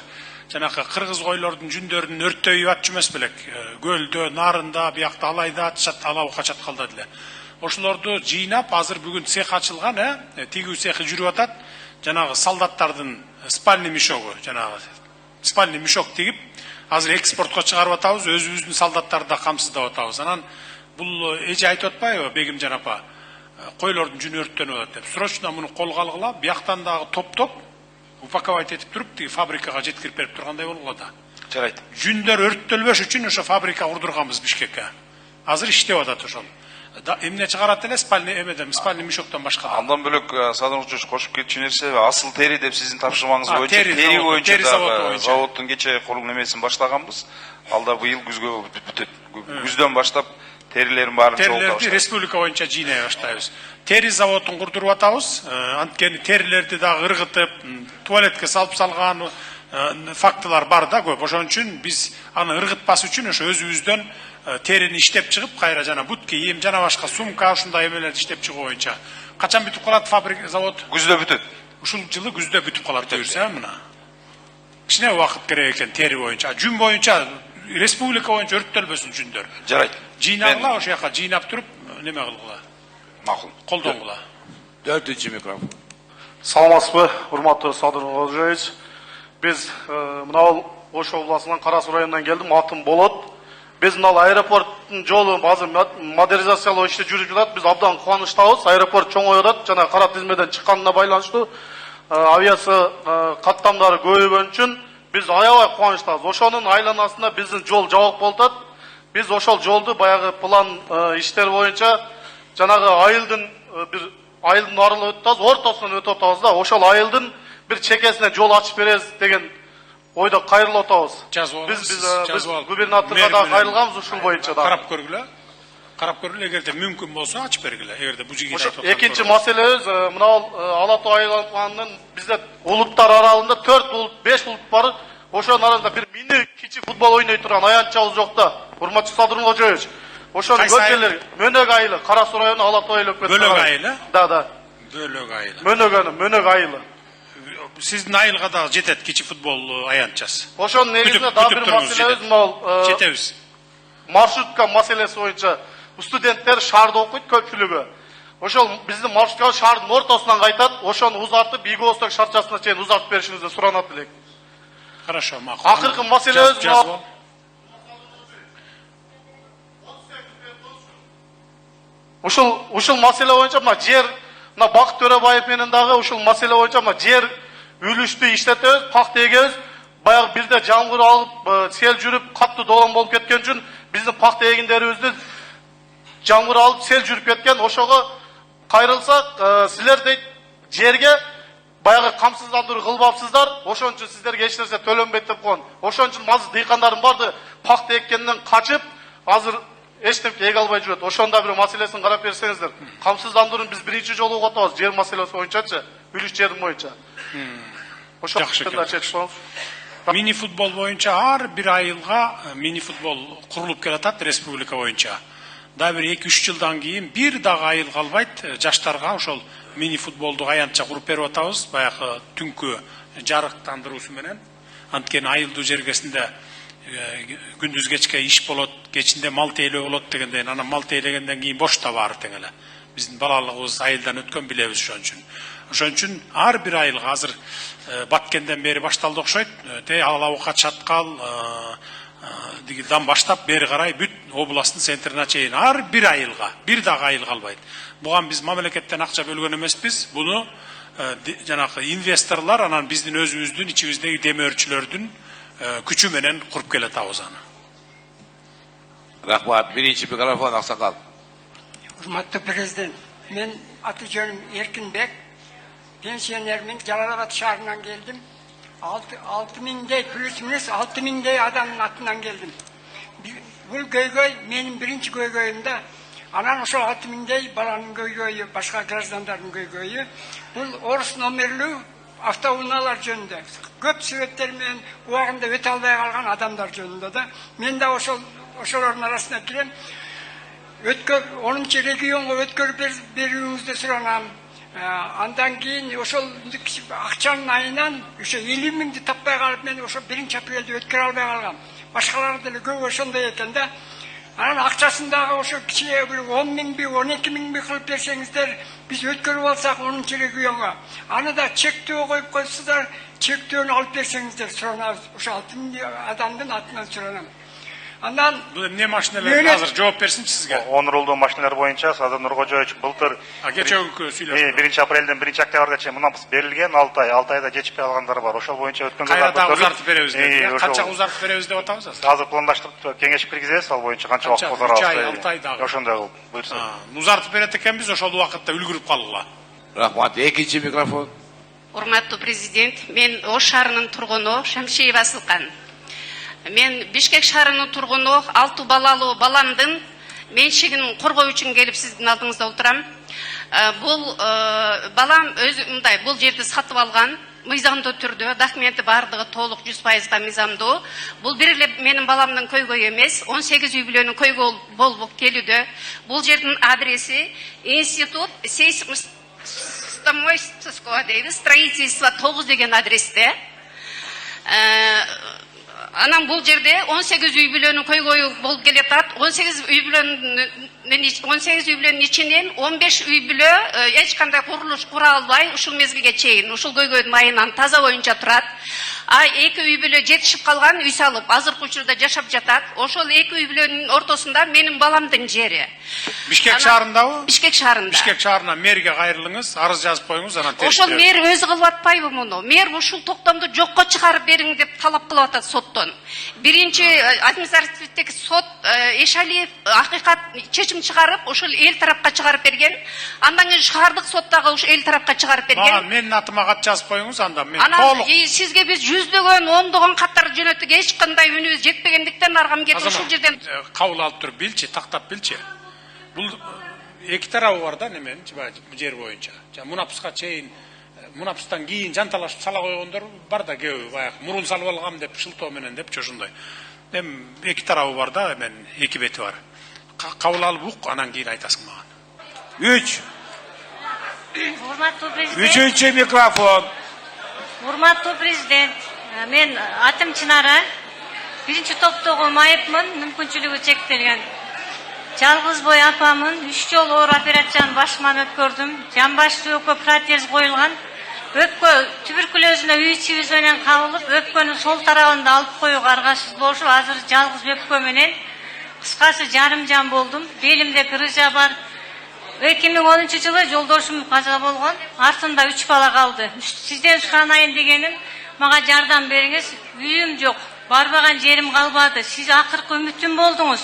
жанакы кыргыз койлордун жүндөрүн өрттөй атчу эмес белек. Көлдө, нарында, биякта алайда атышат, алабы качат калды деле. Ошолорду жыйнап, азыр бүгүн цех ачылган, тигүү цехи жүрүп атат. Жанагы солдаттардын спальный мешогу, жанагы спальный мешок тигип, азыр экспортко чыгарып атабыз, өзүбүздүн солдаттарды да камсыздап атабыз. Анан бул эже айтып атпайбы, Бегим жанапа, койлордун жүнү өрттөнүп атат деп. Срочно муну колго алгыла, бияктан дагы топ-топ упаковать этип туруп, тиги фабрикага жеткирип берип тургандай болгула да. Жарайт. Жүндөр өрттөлбөш үчүн ошо фабрика курдурганбыз Бишкекке. Азыр иштеп атат ошол. Эмне чыгарат эле спальный мешоктон башка. Андан бөлөк Садыр Учуш кошуп кетчү нерсе асыл тери деп сиздин тапшырмаңыз боюнча тери боюнча заводдун кече курулум немесин баштаганбыз. Алда быйыл күзгө бүтөт. Күздөн баштап терилерин баарын чогултабыз. Терилерди республика боюнча жыйнай баштайбыз. Тери заводун курдуруп атабыз. Анткени терилерди дагы ыргытып, туалетке салып салган фактылар бар да көп. Ошон үчүн биз аны ыргытпас үчүн ошо өзүбүздөн терини иштеп чыгып, кайра жана бут кийим, жана башка сумка ушундай эмелерди иштеп чыгуу боюнча. Качан бүтүп калат фабрика, завод? Күздө бүтөт. Ушул жылы күздө бүтүп калат буюрса, мына. Кичине убакыт керек экен тери боюнча. Жүн боюнча республика боюнча өрттөлбөсүн жүндөр. Жарайт. Жыйнагыла, ошол жака жыйнап туруп, неме кылгыла. Макул. Колдонгула. 4-чү микрофон. Саламатсызбы, урматтуу Садыр Нургожоевич. Биз мына Ош областынан Кара Суу районунан келдим, атым Болот. Биз мына аэропорттун жолу азыр модернизациялоо иши жүрүп жатат. Биз абдан кубанычтабыз. Аэропорт чоңоюп атат, жана кара тизмеден чыкканына байланыштуу авиация каттамдары көбөйгөн үчүн биз аябай кубанычтабыз. Ошонун айланасында биздин жол жабык болуп атат. Биз ошол жолду баягы план иштер боюнча жанагы айылдын бир айылдын аралап өтөбүз, ортосунан өтүп атабыз да, ошол айылдын бир чекесине жол ачып беребиз деген ойда кайрылып атабыз. Биз губернаторго да кайрылганбыз ушул боюнча да. Карап көргүлө. Карап көргүлө, эгерде мүмкүн болсо ачып бергиле. Эгерде бу жигит айтып атат. Экинчи маселебиз мына Ала Тоо айланманын бизде улуттар аралыгында 4 улут, 5 улут бар. Ошонун арасында бир мини кичи футбол ойной турган аянтчабыз жок да. Урматтуу Садыр Нургожоевич. Ошонун көчөлөр Мөнөк айылы, Кара Суу району Ала Тоо айлап кетти. Бөлөк айылы? Да. Бөлөк айылы. Мөнөк айылы. Сиздин айылга да жетет кичи футбол аянтчасы. Ошонун негизинде дагы бир маселебиз могул жетебиз. Маршрутка маселеси боюнча студенттер шаарда окуйт көпчүлүгү. Ошол биздин маршрутка шаардын ортосунан кайтат, ошону узартып Иго Восток шарчасына чейин узартып беришиңизди суранат элек. Хорошо, макул. Акыркы маселебиз ушул маселе боюнча мына жер, мына Бакыт Төрөбаев менен дагы ушул маселе боюнча мына жер үлүштү иштетебиз, пакта эгебиз. Баягы бирде жамгыр алып, сел жүрүп, катты долон болуп кеткен үчүн биздин пакта эгиндерибизди жамгыр алып, сел жүрүп кеткен. Ошого кайрылсак, силер дейт жерге баягы камсыздандыруу кылбапсыздар, ошон үчүн сиздерге эч нерсе төлөнбөйт деп койгон. Ошон үчүн азыр дыйкандардын баары пакта эккенден качып, азыр эчтеке эге албай жүрөт. Ошондо бир маселесин карап берсеңиздер. Камсыздандырууну биз биринчи жолу угуп атабыз, жер маселеси боюнчачы, үлүш жердин боюнча. Жакшы экен. Мини футбол боюнча ар бир айылга мини футбол курулуп келатат республика боюнча. Да бир 2-3 жылдан кийин бир дагы айыл калбайт, жаштарга ошол мини футболду аянтча куруп берип атабыз, баягы түнкү жарыктандыруусу менен. Анткени айылдуу жергесинде күндүз кечке иш болот, кечинде мал тейлөө болот дегенден, анан мал тейлегенден кийин бош да баары тең эле. Биздин балалыгыбыз айылдан өткөн билебиз ошон үчүн. Ошон үчүн ар бир айылга азыр Баткенден бери башталды окшойт. Алабука, Чаткал, дигиден баштап бери карай бүт областтын центрине чейин ар бир айылга, бир дагы айыл калбайт. Буга биз мамлекеттен акча бөлгөн эмеспиз. Буну жанагы инвесторлор анан биздин өзүбүздүн ичибиздеги демөөрчүлөрдүн күчү менен куруп келатабыз аны. Рахмат. Биринчи микрофон Аксакал. Урматтуу президент, мен аты жөнүм Эркинбек. Пенсионермин, Жалал-Абад шаарынан келдим. 6000дей плюс-минус 6000дей адамдын атынан келдим. Бул көйгөй менин биринчи көйгөйүм да. Анан ошол 6000дей баланын көйгөйү, башка граждандардын көйгөйү. Бул орус номерлүү автоунаалар жөнүндө. Көп себептер менен убагында өтө албай калган адамдар жөнүндө да. Мен да ошолордун арасына кирем. 10-регионго өткөрүп берүүңүздү суранам. Андан кейін ошол акчанын айынан ошо 50 миңди таппай калып мен ошо 1-апрелди өткөрө албай калгам. Башкалар деле көп ошондой экен да. Анан акчасындагы ошо кичине бир 10 миңби 12 миңби кылып берсеңиздер, биз өткөрүп алсак 10-чы регионго. Аны да чектөө коюп койсуздар, чектөөнү алып берсеңиздер суранабыз. Ошо 6 миң адамдын атынан суранам. Андан Бул эмне машиналар азыр жооп берсинчи сизге? Онурулдуу машиналар боюнча Садыр Нуркожоевич былтыр Кечеөгү сүйлөп. 1-апрелден 1-октябрга чейин мунапыс берилген 6 ай, 6 айда жетишпей калгандар бар. Ошол боюнча өткөн Кайда узартып беребиз деп. Канча узартып беребиз деп атабыз азыр? Азыр пландаштырып кеңешип киргизебиз, ал боюнча канча убакыт узарабыз. 3 ай, 6 айдагы. Ошондой кылып буйрса. Узартып берет экенбиз, ошол убакытта үлгүрүп калгыла. Рахмат. Экинчи микрофон. Урматтуу президент, мен Ош шаарынын тургуну Шамшиева Асылкан. Мен Бишкек шаарынын тургуну 6 балалуу баламдын менчигин коргоо үчүн келип сиздин алдыңызда отурам. Бул балам өзү мындай бул жерди сатып алган, мыйзамдуу түрдө, документи бардыгы толук 100% мыйзамдуу. Бул бир эле менин баламдын көйгөйү эмес, 18 үй бүлөнүн көйгөй болуп келүүдө. Бул жердин адреси Институт строительство 9 деген адресте. Анан бул жерде 18 үй бүлөнүн көйгөйү болуп келатат. 18 үй бүлөнүн ичинен 15 үй бүлө эч кандай курулуш кура албай ушул мезгилге чейин ушул көйгөйдүн айынан таза боюнча турат. А 2 үй бүлө жетишип калган үй салып азыркы учурда жашап жатат. Ошол 2 үй бүлөнүн ортосунда менин баламдын жери. Бишкек шаарындабы? Бишкек шаарында. Бишкек шаарына мэрге кайрылыңыз, арыз жазып коюңуз, анан Ошол мэр өзү кылып атпайбы муну? Мэр ушул токтомду жокко чыгарып бериң деп талап кылып атат соттон. Биринчи административдеги сот Эшалиев акыйкат чечим чыгарып, ушул эл тарапка чыгарып берген. Андан кийин шаардык соттагы ушу эл тарапка чыгарып берген. Мага менин атыма кат жазып коюңуз, анда мен толук. Сизге биз жүздөгөн, ондогон каттар жөнөттүк, эч кандай үнүбүз жетпегендиктен аргам кетип ушул жерден кабыл алып туруп билчи, тактап билчи. Бул эки тарабы бар да неменин, жер боюнча. Мунапыска чейин, мунапыстан кийин жанталашып сала койгондор бар да көбү, баягы мурун салып алгам деп шылтоо менен деп ошондой. Эми эки тарабы бар да, мен эки бети бар. Кабыл алып ук, анан кийин айтасың мага. 3. Урматтуу президент. 3-чү микрофон. Урматтуу президент, мен атым Чынара. Биринчи топтогу майыпмын, мүмкүнчүлүгү чектелген. Жалгыз бой апамын, 3 жолу оор операцияны башыман өткөрдүм. Жамбашты өкпө протез коюлган. Өпкө туберкулезине үй-чибиз менен кабылып, өпкөнүн сол тарабында алып коюуга аргасыз болушу, азыр жалгыз өпкө менен кыскасы жарым жан болдум. Белимде грыжа бар. 2010-жылы жолдошум каза болгон, артында 3 бала калды. Сизден суранайын дегеним, мага жардам бериңиз. Үйүм жок, барбаган жерим калбады. Сиз акыркы үмүтүм болдуңуз.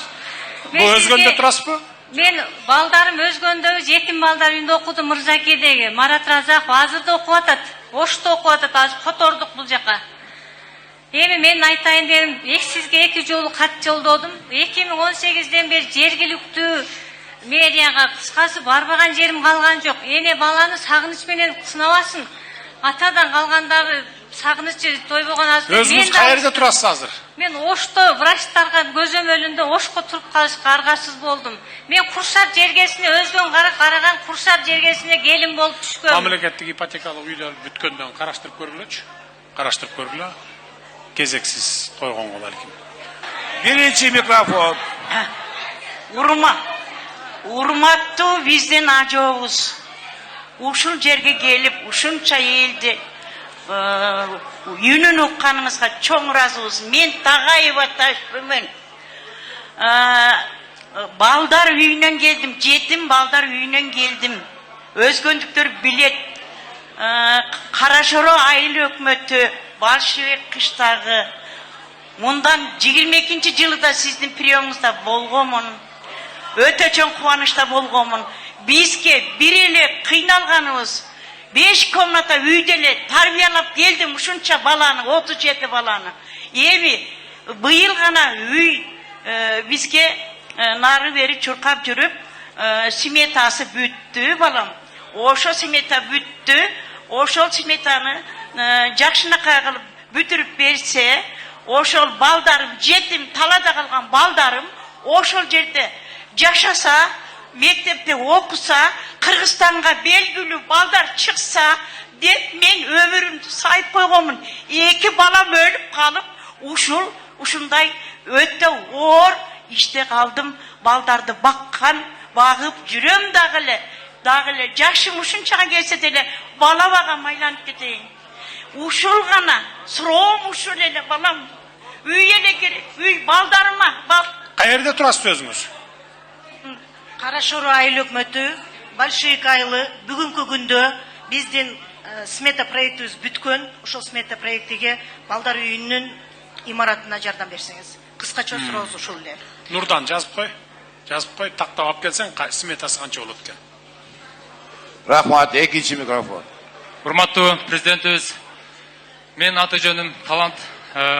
Бул өзгөндө турасызбы? Мен балдарым өзгөндө, жетим балдар үйүндө окудум Мырзакедеги. Марат Разаков азыр да окуп атат. Ошто окуп атат, азыр котордук бул жака. Эми мен айтайын дедим, сизге 2 жолу кат жолдодум. 2018-ден бери жергиликтүү мэрияга кыскасы барбаган жерим калган жок. Эне баланы сагыныч менен сынабасын. Атадан калгандагы сагынычы тойбогон азыр. Өзүңүз каерде турасыз азыр? Мен Ошто врачтарга көзөмөлүндө Ошко туруп калышка аргасыз болдум. Мен Куршап жергесине өзгөн караган Куршап жергесине келин болуп түшкөм. Мамлекеттик ипотекалык үйлөр бүткөндөн караштырып көргүлөчү. Караштырып көргүлө. Кезексиз койгонго балким. Биринчи микрофон. Урматтуу биздин ажообуз. Ушул жерге келип, ушунча элди үнүн укканыңызга чоң ыраазыбыз. Мен Тагаева Ташпымен. Балдар үйүнөн келдим, жетим балдар үйүнөн келдим. Өзгөндүктөр билет. Карашоро айыл өкмөтү, Большевик кыштагы. Мындан 22-жылда сиздин приемуңузда болгомун. Өтө чоң кубанычта болгомун. Бизге бир эле кыйналганыбыз 5 комната үйдө эле тарбиялап келдим ушунча баланы, 37 баланы. Эми быйыл гана үй бизге нары бери чуркап жүрүп, сметасы бүттү балам. Ошо смета бүттү. Ошол сметаны жакшынакай кылып бүтүрүп берсе, ошол балдарым, жетим талада калган балдарым ошол жерде жашаса, мектепте оқыса, Қырғызстанға белгілі балдар шықса, деп мен өмірімді сайып қойғанмын. 2 балам өліп қалып, ушундай өтті ор іште қалдым. Балдарды баққан, бағып жүрем дағылы, жашым ушунчаға келсе деле бала бағам айланып кетейін. Ушул ғана, сұрауым ушул еле балам. Үй еле керек, үй балдарыма. Қайерде тұрасыз өзіңіз? Қарашору айыл өкмөтү, Большевик айылы бүгүнкү күндө биздин смета проектибиз бүткөн. Ошол смета проектиге балдар үйүнүн имаратына жардам берсеңиз. Кыскача сурообуз ушул эле. Нурдан жазып қой, тақтап алып келсең, сметасы қанша болот экен. Рахмат, экинчи микрофон. Урматтуу президентибиз, мен аты жөнүм Талант,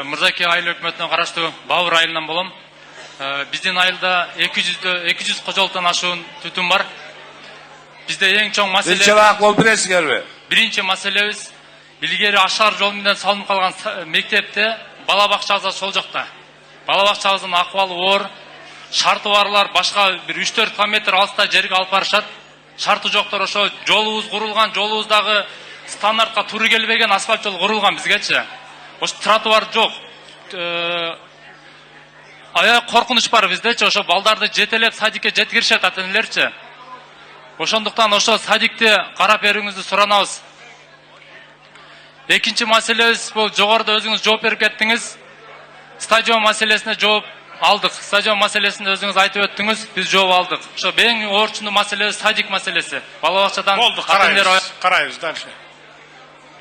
Мырзаке айыл өкмөтүнө караштуу Бауыр айылынан болом. Биздин айылда 200 кожолуктан ашуун түтүн бар. Бизде эң чоң маселе биринчи маселебиз илгери ашар жол менен салынып калган мектепте бала бакчасы сол жакта. Бала бакчабыздын акыбалы оор, шарты барлар башка бир 3-4 километр алыста жерге алып барышат. Шарты жоктор ошо жолубуз курулган, жолубуздагы стандартка туура келбеген асфальт жол курулган бизгечи. Ошо тротуар жок. Аяк коркунуч бар биздечи, ошо балдарды жетелеп садикке жеткиришет ата-энелерчи. Ошондуктан ошо садикти карап берүүңүздү суранабыз. Экинчи маселебиз бул жогоруда өзүңүз жооп берип кеттиңиз. Стадион маселесине жооп алдык. Стадион маселесин өзүңүз айтып өттүңүз, биз жооп алдык. Ошо эң орчундуу маселе садик маселеси. Бала бакчадан болду, карайбыз дальше.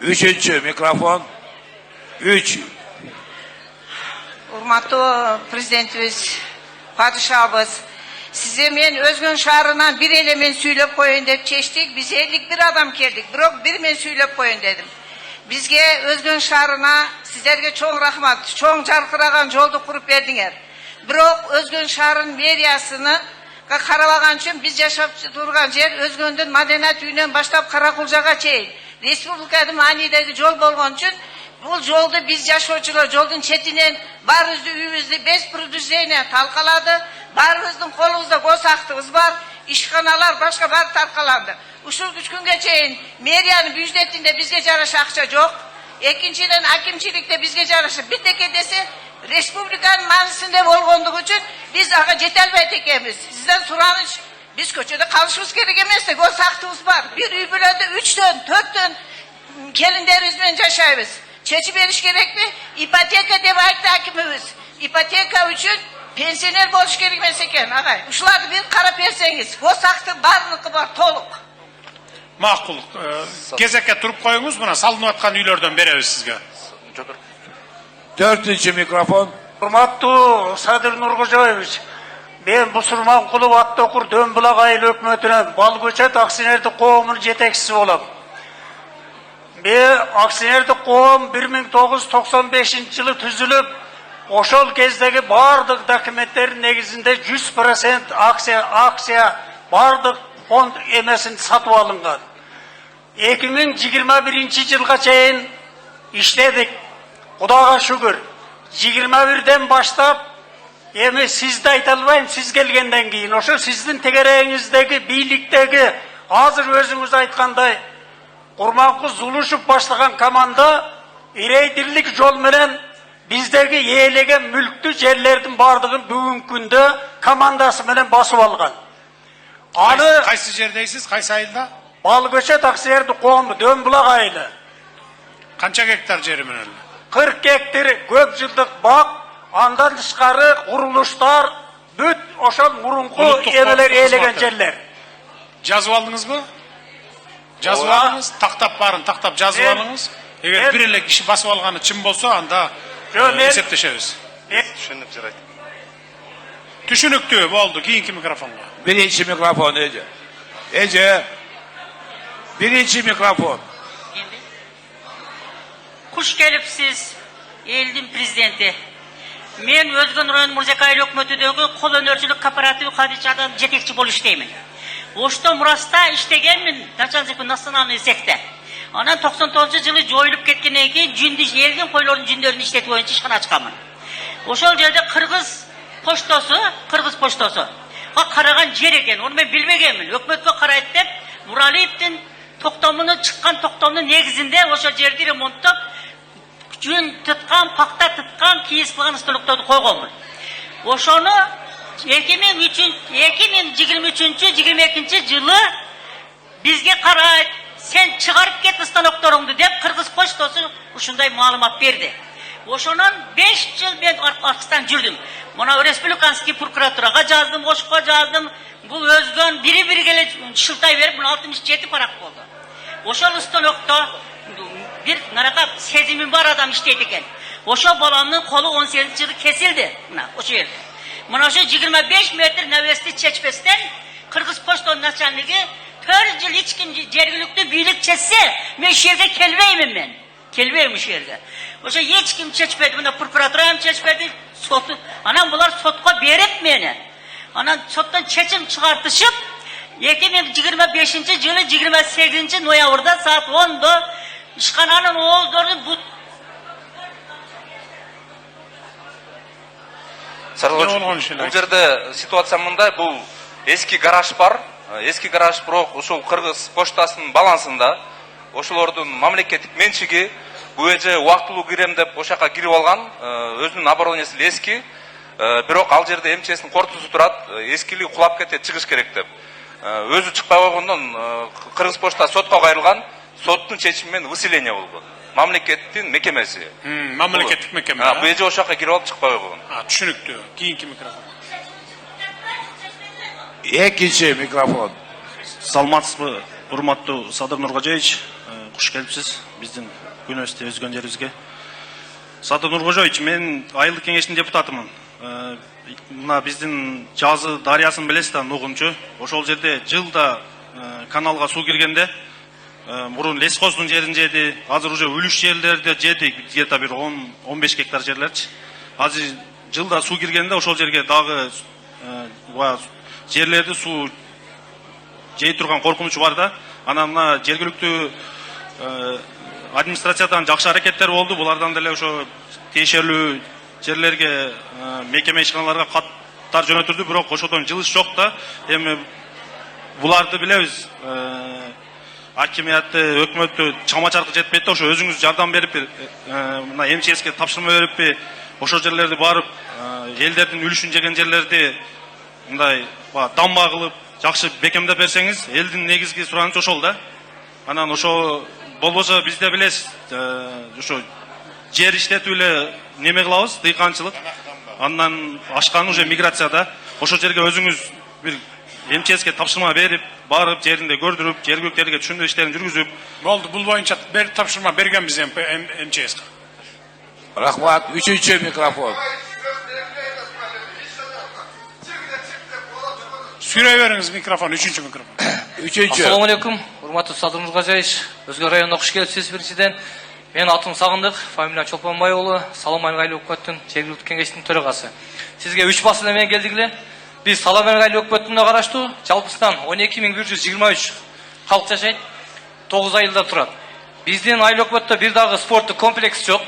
Үчүнчү микрофон. 3. Урматтуу президентибиз, падышабыз, сизе мен Өзгөн шаарынан бир эле мен сүйлөп коеюн деп чечтик. Биз 51 адам келдик, бирок бир мен сүйлөп коеюн дедим. Бизге Өзгөн шаарына сиздерге чоң рахмат, чоң жаркыраган жолду куруп бердиңер. Бирок Өзгөн шаарынын мэриясына карабаган үчүн биз жашап турган жер Өзгөндүн Маданият үйүнөн баштап Каракулжага чейин республикада маанидеги жол болгон үчүн бул жолду биз жашоочулар жолдун четинен баарыбызды үйүбүздү без предупреждения талкалады. Баарыбыздын колубузда гос актыбыз бар, ишканалар башка баары таркаланды. Ушул күнгө чейин мэриянын бюджетинде бизге жараша акча жок. Экинчиден акимчиликте бизге жараша бирдеке десе республиканын маанисинде болгондугу үчүн биз ага жете албайт экенбиз. Сизден сураныч, биз көчөдө калышыбыз керек эмес, гос актыбыз бар. Бир үй бүлөдө 3төн 4төн келиндерибиз менен жашайбыз. Чечип бериш керекпи? Ипотека деп айтты акимибиз. Ипотека үчүн пенсионер болуш керек эмес экен, агай. Ушуларды бир карап берсеңиз, гос акты баарыныкы бар, толук. Макул. Кезекке туруп коюңуз, мына салынып аткан үйлөрдөн беребиз сизге. 4-нчи микрофон. Урматтуу Садыр Нуркожоевич, мен Бусурманкулов Аттокур Дөмбулак айыл өкмөтүнөн Балкөчөт акционердик коомунун жетекчиси болом. Мен акционердик коом 1995-жылы түзүлүп, ошол кездеги бардык документтердин негизинде 100% акция бардык фонд эмесин сатып алынган. 2021-жылга чейин иштедик. Кудайга шүгүр. 21ден баштап эми сизди айта албайм, сиз келгенден кийин ошо сиздин тегерегиңиздеги бийликтеги азыр өзүңүз айткандай Курманкул Зулушев баштаган команда ирейдирлик жол менен биздеги ээлеген мүлктүү жерлердин бардыгын бүгүнкү күндө командасы менен басып алган. Аны кайсы жердейсиз, кайсы айылда? Балкөчөт акционердик коому Дөмбулак айылы. Канча гектар жери менен? 40 гектар көп жылдык бак, андан тышкары курулуштар, бүт ошол мурунку эмелер ээлеген жерлер. Жазып алдыңызбы? Жазып алыңыз, тактап барын, тактап жазып алыңыз. Эгер бир эле киши басып алганы чын болсо, анда эсептешебиз. Түшүнүп жарайт. Түшүнүктүү болду, кийинки микрофонго. Биринчи микрофон Эже. Эже. Биринчи микрофон. Куш келипсиз, элдин президенти. Мен Өзгөн район Мырзаке айыл өкмөтүдөгү кол өнөрчүлүк кооперативи кадычадан жетекчи болуп иштеймин. Ошто Мураста иштегенмин, начальник национальный секте. Анан 99-жылы жоюлуп кеткенден кийин жүндү элдин койлордун жүндөрүн иштетүү боюнча ишкана ачканмын. Ошол жерде кыргыз поштосу караган жер экен. Onu ben bilmegенмин. Өкмөткө карайт деп Нуралиевдин токтомунун чыккан токтомдун негизинде ошо жерди ремонттоп, жүн туткан, пакта туткан, кийиз кылган столокторду койгонмун. Ошону 2023-22 жылы бизге карайт, sen çıkarıp ket stanoktorundu deyip Kırgız poçtosu uşunday malumat verdi. Oşonun 5 yıl ben arkasından жүрдüm. Buna Respublikanski prokuraturaga жаздым, Oşuk'a жаздым. Bu özgön biri gele şıltay verip bunu 67 parak oldu. Oşol stanokta bir naraka sezimin var adam işteydi eken. Oşo balamın kolu 18 yılı kesildi. Oşo yerde. Buna şu 25 metre nevesti çeçpesten Kırgız poçtonun naçanlığı 4 yıl hiç kim cergülüklü birlik çetse, ben şu yerde kelbeyim ben. Kelbeyim şu yerde. Oşa hiç kim çeçmedi, buna prokuratura hem çeçmedi, sotu. Anam bunlar sotka berip beni. Anam sottan çeçim çıkartışıp, 2025 yılı 28 noyavrda saat 10'da işkananın oğullarını bu... Bu жерде ситуация мындай, бул эски гараж бар. Эски гараж бирок ушул Кыргыз поштасынын балансында ошолордун мамлекеттик менчиги бул эже убактылуу кирем деп ошака кирип алган, өзүнүн оборудованиясы эски, бирок ал жерде МЧСтин кортусу турат, эскилиги кулап кетет, чыгыш керек деп. Өзү чыкпай койгондон Кыргыз почта сотко кайрылган, соттун чечими менен выселение болгон. Мамлекеттин мекемеси. Мамлекеттик мекеме. Бул эже ошака кирип алып чыкпай койгон. Түшүнүктүү. Кийинки микрофон. Экинчи микрофон. Саламатсызбы, урматтуу Садыр Нуркожоевич, куш келипсиз биздин күнөстө өзгөн жерибизге. Садыр Нуркожоевич, мен айылдык кеңештин депутатымын. Мына биздин Жазы дарыясын билесиз да, Нугунчу. Ошол жерде жылда каналга суу киргенде, мурун лесхоздун жерин жеди, азыр уже үлүш жерлерди жеди, где-то бир 10-15 гектар жерлерчи. Азыр жылда суу киргенде ошол жерге дагы жерлерди суу жей турган коркунучу бар да. Анан мына жергиликтүү администрациядан жакшы аракеттер болду. Булардан деле ошо тиешелүү жерлерге мекеме ишканаларга каттар жөнөтүлдү, бирок ошодон жылыш жок да. Эми буларды билебиз. Акимиятты, өкмөттү чама-чаркы жетпейт да, ошо өзүңүз жардам берип, мына МЧСке тапшырма берип, ошо жерлерди барып, элдердин үлүшүн жеген жерлерди мындай дамба кылып, жакшы бекемдеп берсеңиз, элдин негизги суранычы ошол да. Анан ошо болбосо бизде билесиз, ошо жер иштетип эле неме кылабыз, дыйканчылык. Андан ашкан уже миграцияда. Ошо жерге өзүңүз бир МЧСке тапшырма берип, барып жеринде көрдүрүп, жергиликтелерге түшүндүрүү иштерин жүргүзүп. Болду, бул боюнча тапшырма бергенбиз МЧСке. Рахмат. Үчүнчү микрофон. Сүрө бериңиз микрофон, үчүнчү микрофон. Үчүнчү. Ассаламу алейкум. Урматтуу Садыр Нуркожоевич, Өзгөн районуна куш келипсиз биринчиден. Мен атым Сагындык, фамилиям Чолпонбай уулу, Салам айыл өкмөттүн жергиликтүү кеңештин төрагасы. Сизге 3 басында менен келдик эле. Biz Salom айыл өкмөтүнө караштуу, жалпысынан 12123 калк жашайт, 9 айылда турат. Биздин айыл өкмөттө бир дагы спорттук комплекс жок.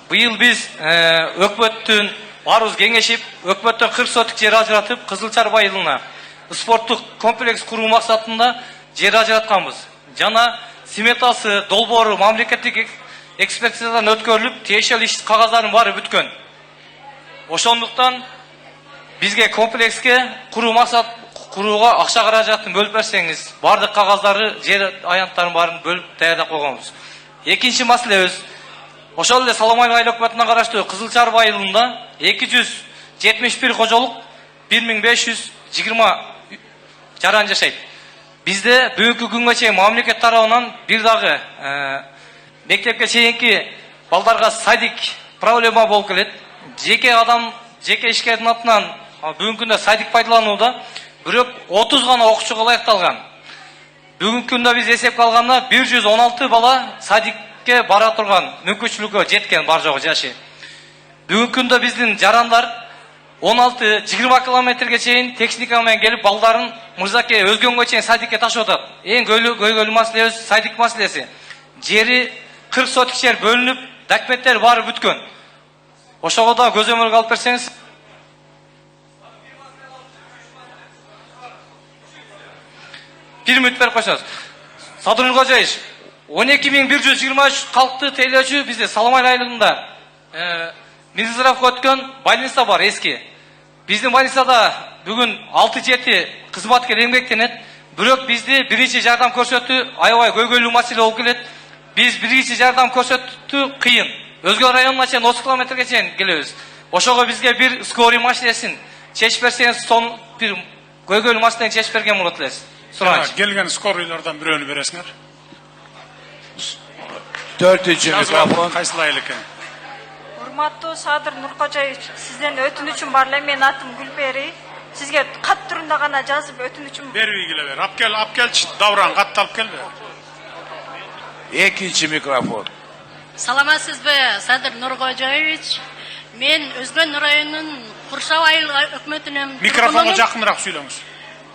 Быйыл биз өкмөттүн баарыбыз кеңешип, өкмөттөн 40 соток жер ажыратып, Кызылчар айылына спорттук комплекс куруу максатында жер ажыратканбыз. Жана сметасы, долбоору мамлекеттик экспертизадан өткөрүлүп, тиешелүү иш кагаздарын баары бүткөн. Ошондуктан бизге комплекске курууга акча каражатын бөлүп берсеңиз, бардык кагаздары, жер аянттарын баарын бөлүп даярдап койгонбуз. Экинчи маселебиз, ошол эле Салам айыл өкмөтүнө караштуу Кызылчар айылында 271 кожолук 1520 жаран жашайт. Бизде бүгүнкү күнгө чейин мамлекет тарабынан бир дагы мектепке чейинки балдарга садик проблема болуп келет. Жеке адам, жеке ишкердин атынан бүгүнкү күндө садик пайдаланууда, бирок 30 гана окуучуга ылайыкталган. Бүгүнкү күндө биз эсепке алганда 116 бала садикке бара турган мүмкүнчүлүккө жеткен бар жогу жашы. Бүгүнкү күндө биздин жарандар 16-20 километрге чейин техника менен келип балдарын Мырзаке Өзгөнгө чейин садикке ташып атат. Эң көйгөйлүү маселебиз садик маселеси. Жери 40 соток жер бөлүнүп, документтер баары бүткөн. Ошого да көзөмөлгө алып берсеңиз. 1 minut berip koşasыз. Садыр Нұрғожаевич, 12.123 халықты тейлеуші бізде Саламай айлығында Минздравға өткен больница бар eski. Біздің больницада бүгін 6-7 қызматкер еңбектенеді. Бирок бізде биринчи жардам көрсөтүү аябай көйгөйлүү маселе болуп келет. Biz биринчи жардам көрсөтүү кыйын. Өзгө районуна чейин 30 километрге чейин келебиз. Ошого бизге бир скорый машинесин чечип берсеңиз, сон бир көйгөйлүү маселени чечип берген болот элес. Сурайчы. Келген скорыйлардан бирөөнү бересиңер. 4-cü mikrofon. Кайсылай экен? Урматтуу Садыр Нуркожаевич, сизден өтүнүчүм бар эле. Менин атым Гүлпери. Сизге кат түрүндө гана жазып өтүнүчүм. Бербей келе бер. Апкелчи Давран катты алып келбе. 2-ci mikrofon. Саламатсызбы, Садыр Нуркожаевич? Мен Өзгөн районунун Куршап айылы өкмөтүнүн Микрофонго жакыныраак сүйлөңүз.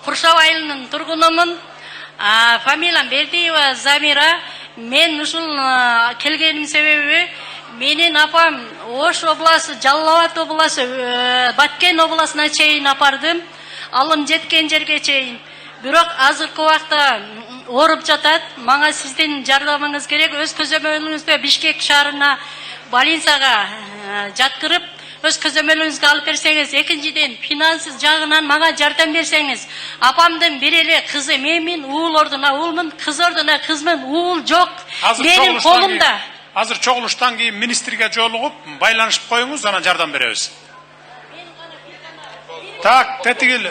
Куршап айылынын тургунумун. Фамилиям Бердиева Замира. Мен ушул келгеним себеби менин апам Ош областы, Жалал-Абад областы, Баткен областына чейин апардым. Алым жеткен жерге чейин. Бирок азыркы убакта ооруп жатат. Мага сиздин жардамыңыз керек. Өз көзөмөлүңүздө Бишкек шаарына больницага жаткырып, өз көзөмөлүңүзгө алып берсеңиз, экинчиден финанс жагынан мага жардам берсеңиз. Апамдын бир эле кызы, мен уул ордуна уулмун, кыз ордуна кызмын, уул жок. Менин колумда. Азыр чогулуштан кийин министрге жолугуп, байланышып коюңуз, анан жардам беребиз. Так, тетигил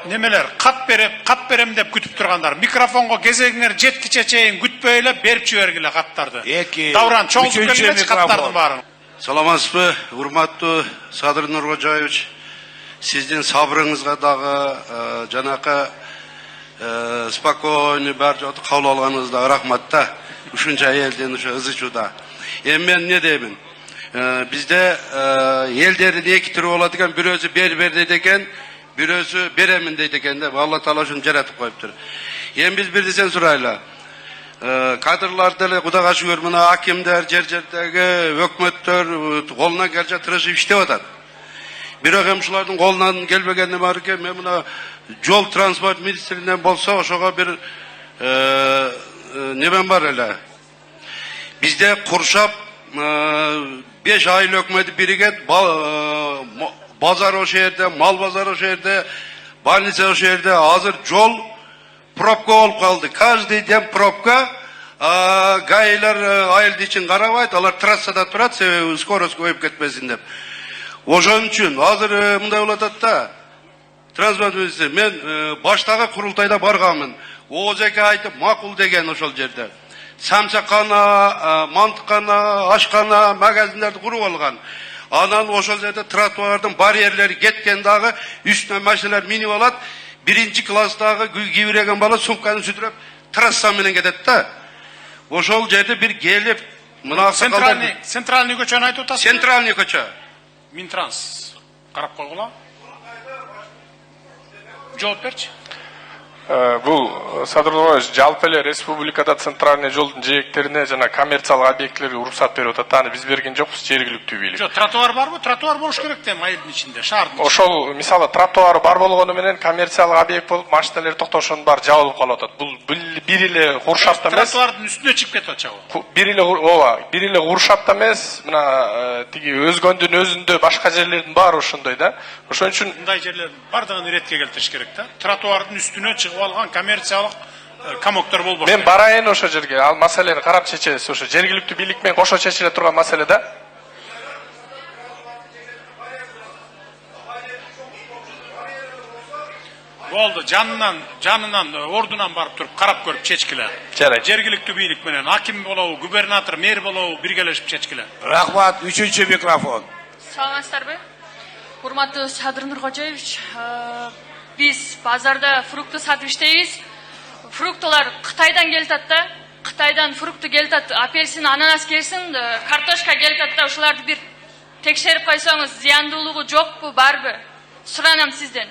немелер, кат берем деп күтүп тургандар. Микрофонго кезегиңер жеткиче чейин күтпөй эле берип жибергиле каттарды. Давран, чогулуп келгенче каттардын баарын. Саламатсызбы, урматтуу Садыр Нуркожаевич. Сиздин сабырыңызга дагы жанакы спокойный бар жоту кабыл алганыңызда рахмат да. Ушунча элден ушу ызычууда. Эми мен эмне деймин? Бизде элдердин эки түрү болот экен, бирөөсү бер дейт экен, бирөөсү беремин дейт экен деп Алла Таала ушуну жаратып коюптур. Эми биз бир десен сурайлы. Кадрлар деле Кудайга шүгүр мына акимдер, жер-жердеги өкмөттөр колунан келче тырышып иштеп атат. Бирок эми ушулардын колунан келбегени бар экен. Мен мына жол транспорт министринен болсо ошого бир немен бар эле. Бизде Куршап 5 айыл өкмөтү биригет, базар ошол жерде, мал базары ошол жерде, больница ошол жерде. Азыр жол пробка болуп калды. Каждый день пробка. Гаилер айылды için карабайт, алар трассада турат, себеби скорость көбөйүп кетпесин деп. Ошон үчүн азыр мындай болуп атат да. Транспорт министри, мен баштагы курултайда барганмын. ОЖК айтып макул деген ошол жерде. Самсакана, мантыкана, ашкана, магазиндерди куруп алган. Анан ошол жерде тротуардын барьерлери кеткен дагы үстүнө машиналар минип алат. Birinci klastagı giviregen bala suмканы sütürüp trassa менен кетет да. Ошол жерде бир келип мына Центральный көчөнү айтып атасыз? Центральный көчө. Минтранс карап койгула. Жооп берчи. Бул Садыр Нуркожаевич, жалпы эле республикада центральный жолдун жээктерине жана коммерциялык объектилерге уруксат берип атат. Аны биз берген жокпуз, жергиликтүү бийлик. Жок, тротуар барбы? Тротуар болуш керек да айылдын ичинде, шаардын. Ошол мисалы тротуары бар болгону менен коммерциялык объект болуп, машиналар токтошонун баары жабылып калып атат. Бул бир эле Куршапта эмес. Тротуардын үстүнө чыгып кетип атчабы? Бир эле Куршапта эмес, мына тиги Өзгөндүн өзүндө башка жерлердин баары ошондой да. Ошон үчүн мындай жерлердин бардыгын иретке келтириш керек да. Тротуардын үстүнө чыгып алган коммерциялык комоктор болбош. Мен барайын ошо жерге, ал маселени карап чечебиз. Ошо жергиликтүү бийлик менен кошо чечиле турган маселе да. Болду, жанынан ордунан барып туруп карап көрүп чечкиле. Жарайт. Жергиликтүү бийлик менен аким болобу, губернатор, мэр болобу биргелешип чечкиле. Рахмат, 3-cü mikrofon. Саламатсыздарбы? Урматтуу Садыр Нуркожаевич, биз базарда фрукты сатып иштейбиз. Фруктылар Кытайдан келет да. Кытайдан фрукты келет, апельсин, ананас келсин, картошка келет да. Ушуларды бир текшерип койсоңуз, зыяндуулугу жокпу, барбы? Суранам сизден.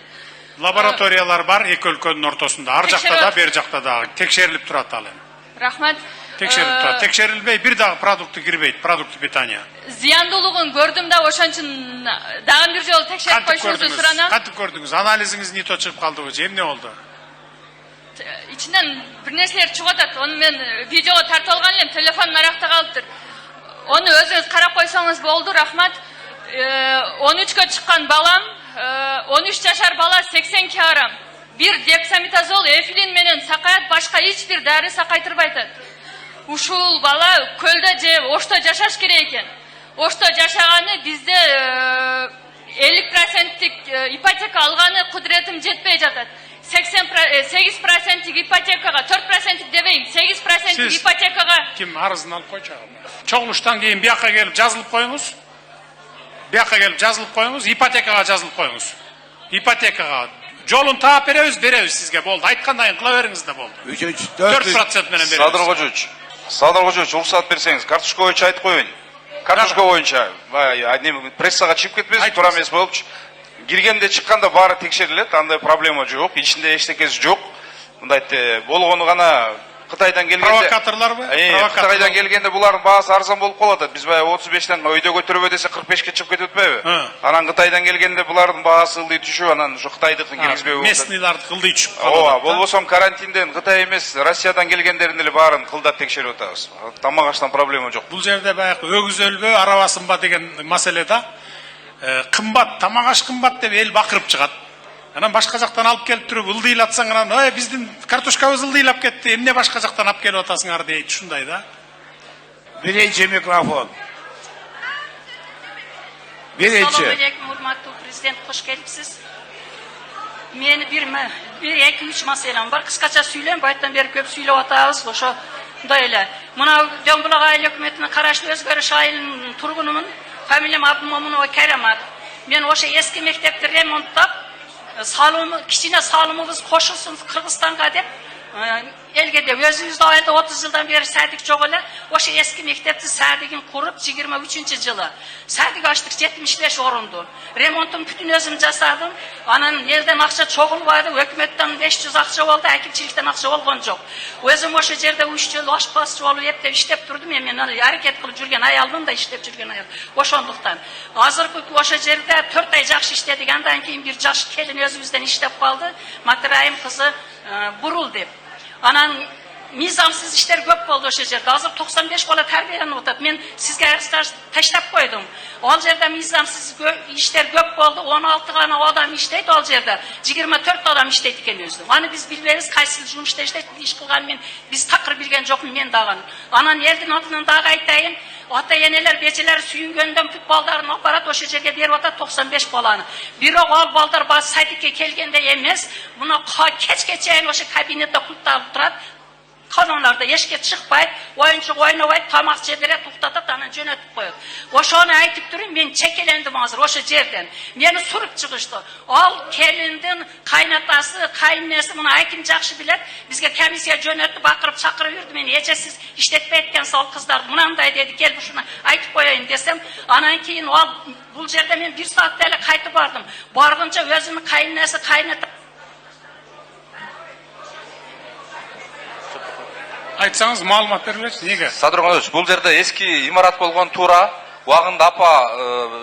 Лабораториялар бар эки өлкөнүн ортосунда. Ар жакта да, бер жакта да текшерилип турат ал. Рахмат. Текшерип турат. Текшерилбей бир дагы продукты кирбейт, продукты питания. Зыяндуулугун көрдүм да, ошон үчүн дагы бир жолу текшерип койушуңузду суранам. Кантип көрдүңүз? Анализиңиз нито чыгып калдыбы же эмне болду? içinden bir narseler çıkıp atат. Onu men videoga tartып algan elem, telefonum arakta kalıptır. Onu özünüz karap koysanız boldu, rahmat. 13'e çıkan balam, 13 yaşar bala 80 kilogram. Bir deksametazol, efilin menen sakayat, başka hiçbir deri sakaytırbaytat. Uşul bala kölde je oşto yaşaş kerek eken. Oşto yaşaganı bizde 50%'lik ipoteka alganı kudretim jetpey jatat. 8%'lik ipotekaga, 4%'lik debeyim, 8%'lik ipotekaga. Kim arızını alıp koyacağım. Çoğuluştan keyin bir yakka gelip yazılıp koyunuz. Bir yakka gelip yazılıp koyunuz, ipotekaga yazılıp koyunuz. Ipotekaga. Jolun taap beremiz sizge boldu. Aytkandan kıla veriniz de boldu. 4% menen beremiz. Садыр Кожоевич, уруксат берсеңиз, карточка боюнча айтып коеюн. Карточка боюнча, прессага чыгып кетпесин, туура эмес болупчу. Киргенде чыкканда баары текшерилет, андай проблема жок, ичинде эчтекеси жок. Мындай болгону гана Кытайдан келгенде провокаторлорбу? Кытайдан келгенде булардын баасы арзан болуп калат. Биз баягы 35тен өйдө көтөрөбү десе 45ке чыгып кетип атпайбы? Анан Кытайдан келгенде булардын баасы ылдый түшүп, анан ушу Кытайдыкын киргизбей болот. Местныйларды кылдый түшүп калат. Ооба, болбосом карантинден Кытай эмес, Россиядан келгендерин эле баарын кылдап текшерип атабыз. Тамак аштан проблема жок. Бул жерде баягы өгүз өлбө, арабасынба деген маселе да. Кымбат, тамак аш кымбат деп эл бакырып чыгат. Анан башка жактан алып келип туруп ылдыйлатсаң анан, биздин картошкабыз ылдыйлап кетти, эмне башка жактан алып келип атасыңар дейт, ушундай да. Birinci mikrofon. Birinci. Assalamu alaikum, hurmatli prezident, hoş gelipsiz. Meni bir 2-3 masalam var. Kıskaça söyleyeyim, bayttan beri köp söylep atabız, oşo dayla. Muna Jombulak aile hükümetine karaşlı özgörüş ailenin turgunumun, familiyam Abdülmamunova Keremat. Men oşo eski mektepte remontlap, kichine salımımız koşulsun Kırgızstan'a dep, elge de özümüzde ayda 30 yıldan beri Sadik çok ele, oşo eski mektepte Sadik'in kurup 23. yılı. Sadik açtık 75 orundu. Remontun bütün özüm jasadım. Anan elden akça çoğulbaydı, hükümetten 500 akça oldu, ekipçilikten akça olgan çok. Özüm oşo jerde 3 yıl aşpazçı olup hep işlep durdum, men hareket kılıp жүрген ayaldım da işlep жүрген ayal. Oşonduktan. Azırkı oşo jerde 4 ay жақсы işledik, andan keyin bir жаш kelin özümüzden işlep kaldı. Matirayim kızı Burul dep. Anan mizamsız işler köp boldu oşo jerde. Hazır 95 bola terbiyelenip atat. Men sizge arızlar taşlap koydum. Ol jerde mizamsız işler köp boldu. 16 gana adam işleydi ol jerde. 24 adam işleydi eken özüm. Anı biz bilberiz kayсы жұмышта işleydi, iş kılgan men, biz takır bilgen jokmун men dağın. Anan eldin atынан dağı aytayın. Ata eneler, beceler suyungöndөн put baldarın aparat oşo жерге берип атат 95 balаны. Бирок ал балдар базы садикке келгенде эмес, мына кечке чейин ошо кабинетте кутталып турат. Kanonlarda eşke çıkmayıp, oyuncu oynayıp, tamak çevirip, tuhtatıp, anan jönötüp koyup. Oşonu aytıp durayım, ben çekelendim hazır, oşo jerden. Meni surup çıkıştı. Al kelindin kaynatası, kaynesi, bunu aykim jakşı bilet, bizge komissiya jönötüp, bakırıp, çakırıp yürüdü. Meni ecesiz işletme etken sol kızlar, bunanday dedi, gel bu şuna aytıp koyayım desem, anan keyin al, bul jerde men 1 saat dele kaytıp bardım. Bargınca özünün kaynesi, kaynatı. Айтсаңыз маалымат берилечи, неге? Садыр Кожоевич, бул жерде эски имарат болгон туура, убагында апа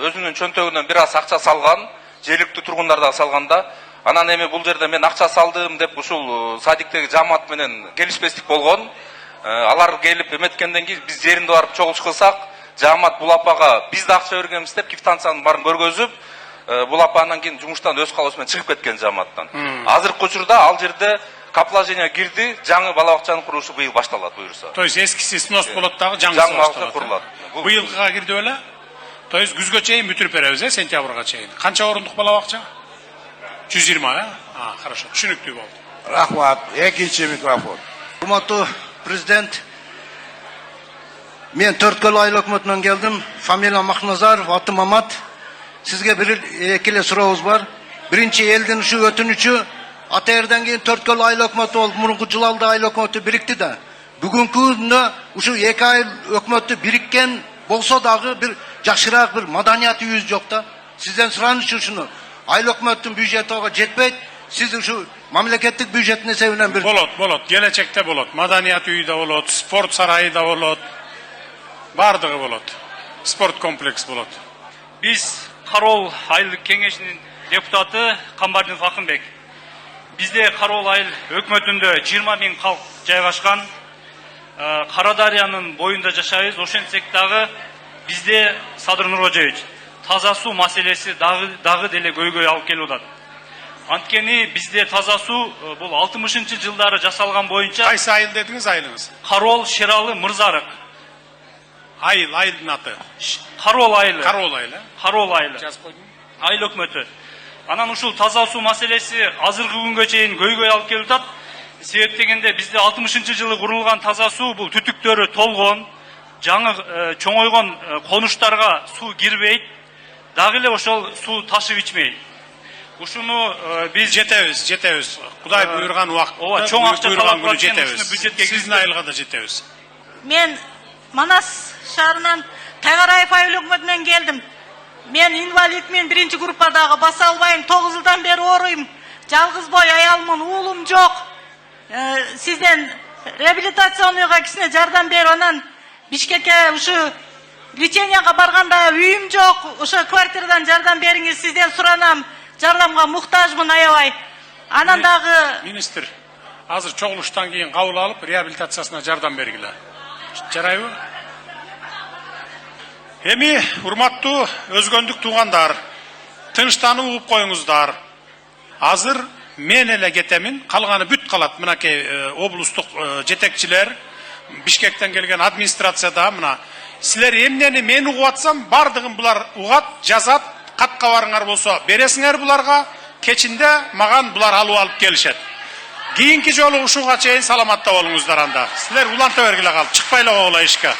өзүнүн чөнтөгүнөн бир аз акча салган, жергиликтүү тургундар да салганда, анан эми бул жерде мен акча салдым деп ушул садиктеги жамаат менен келишпестик болгон. Алар келип эметкенден кийин биз жеринде барып чогулуш кылсак, жамаат бул апага биз да акча бергенбиз деп квитанциянын баарын көргөзүп, бул апа андан кийин жумуштан өз калоосу менен чыгып кеткен жамааттан. Азыркы учурда ал жерде Капложение кирди, жаңы бала бакчанын курулушу быйыл башталат буюрса. То есть эскиси снос болот дагы, жаңысы башталат. Курулат. Быйылгыга кирди беле? То есть күзгө чейин бүтүрүп беребиз, сентябрга чейин. Канча орундук бала бакча? 120, хорошо. Түшүнүктүү болду. Рахмат. Экинчи микрофон. Урматтуу президент, мен Төрткөл айыл өкмөтүнөн келдим. Фамилиям Махназаров, атым Мамат. Сизге бир эки эле сурообуз бар. Биринчи, элдин ушу өтүнүчү Атайырдан кейін Төрткөл айыл өкмөтү болуп, мурунку жылалда айыл өкмөтү бирикти да. Бүгүнкү күндө ушу эки айыл өкмөтү бириккен болсо дагы бир жакшыраак бир маданият үйүбүз жок да. Сизден сураныч ушуну. Айыл өкмөттүн бюджети ага жетпейт. Сиз ушу мамлекеттик бюджеттин эсебинен бир болот, келечекте болот. Маданият үйү да болот, спорт сарайы да болот. Бардыгы болот. Спорт комплекс болот. Биз Кароол айылдык кеңешинин депутаты Камбардинов Акынбек. Бізде Қарауыл айыл өкмөтүндө 20 миң халк жайгашкан. Карадарыянын боюнда жашайбыз. Ошентсек дагы бізде Садыр Нуркожоевич таза суу маселеси дагы деле көйгөй алып келип атат. Анткени бізде таза суу бул 60-жылдары жасалган боюнча. Кайсы айыл дедиңиз айылыңыз? Кароол Шералы Мырзарык. Айылдын аты. Кароол айылы. Кароол айылы. Кароол айылы. Жазып койдум. Айыл өкмөтү. Анан ушул таза суу маселеси азыркы күнгө чейин көйгөй алып келип атат. Себеп дегенде бізде 60-жылы курулган таза суу бул түтүктөрү толгон, жаңы чоңойгон конуштарга суу кирбейт. Дагы эле ошол суу ташып ичмейт. Ушуну биз жетебиз. Кудай буйрган убакытта, ооба, чоң акча талап күнү жетебиз. Сиздин айылга да жетебиз. Мен Манас шаарынан Тайгараев айыл өкмөтүнөн келдим. Мен инвалидмин, 1-чи группадагы, баса албайм, 9 жылдан бери ооруйм. Жалгыз бой аялмын, уулум жок. Сизден реабилитационныйга кичине жардам берип, анан Бишкекке ушу леченияга барганда үйүм жок. Ошо квартирадан жардам бериңиз, сизден суранам. Жардамга муктажмын аябай. Анан дагы Министр, азыр чогулуштан кийин кабыл алып, реабилитациясына жардам бергиле. Жарайбы? Эми, урматтуу өзгөндүк туугандар, тынчтанып угуп коюңуздар. Азыр мен эле кетемин, калганы бүт калат. Мынакей облустук жетекчилер, Бишкектен келген администрацияда мына силер эмнени мен угуп атсам, бардыгын булар угат, жазат, катка барыңар болсо бересиңер буларга, кечинде маган булар алып келишет. Кийинки жолу ушуга чейин саламатта болуңуздар анда. Силер уланта бергиле калып, чыкпайлы ишке.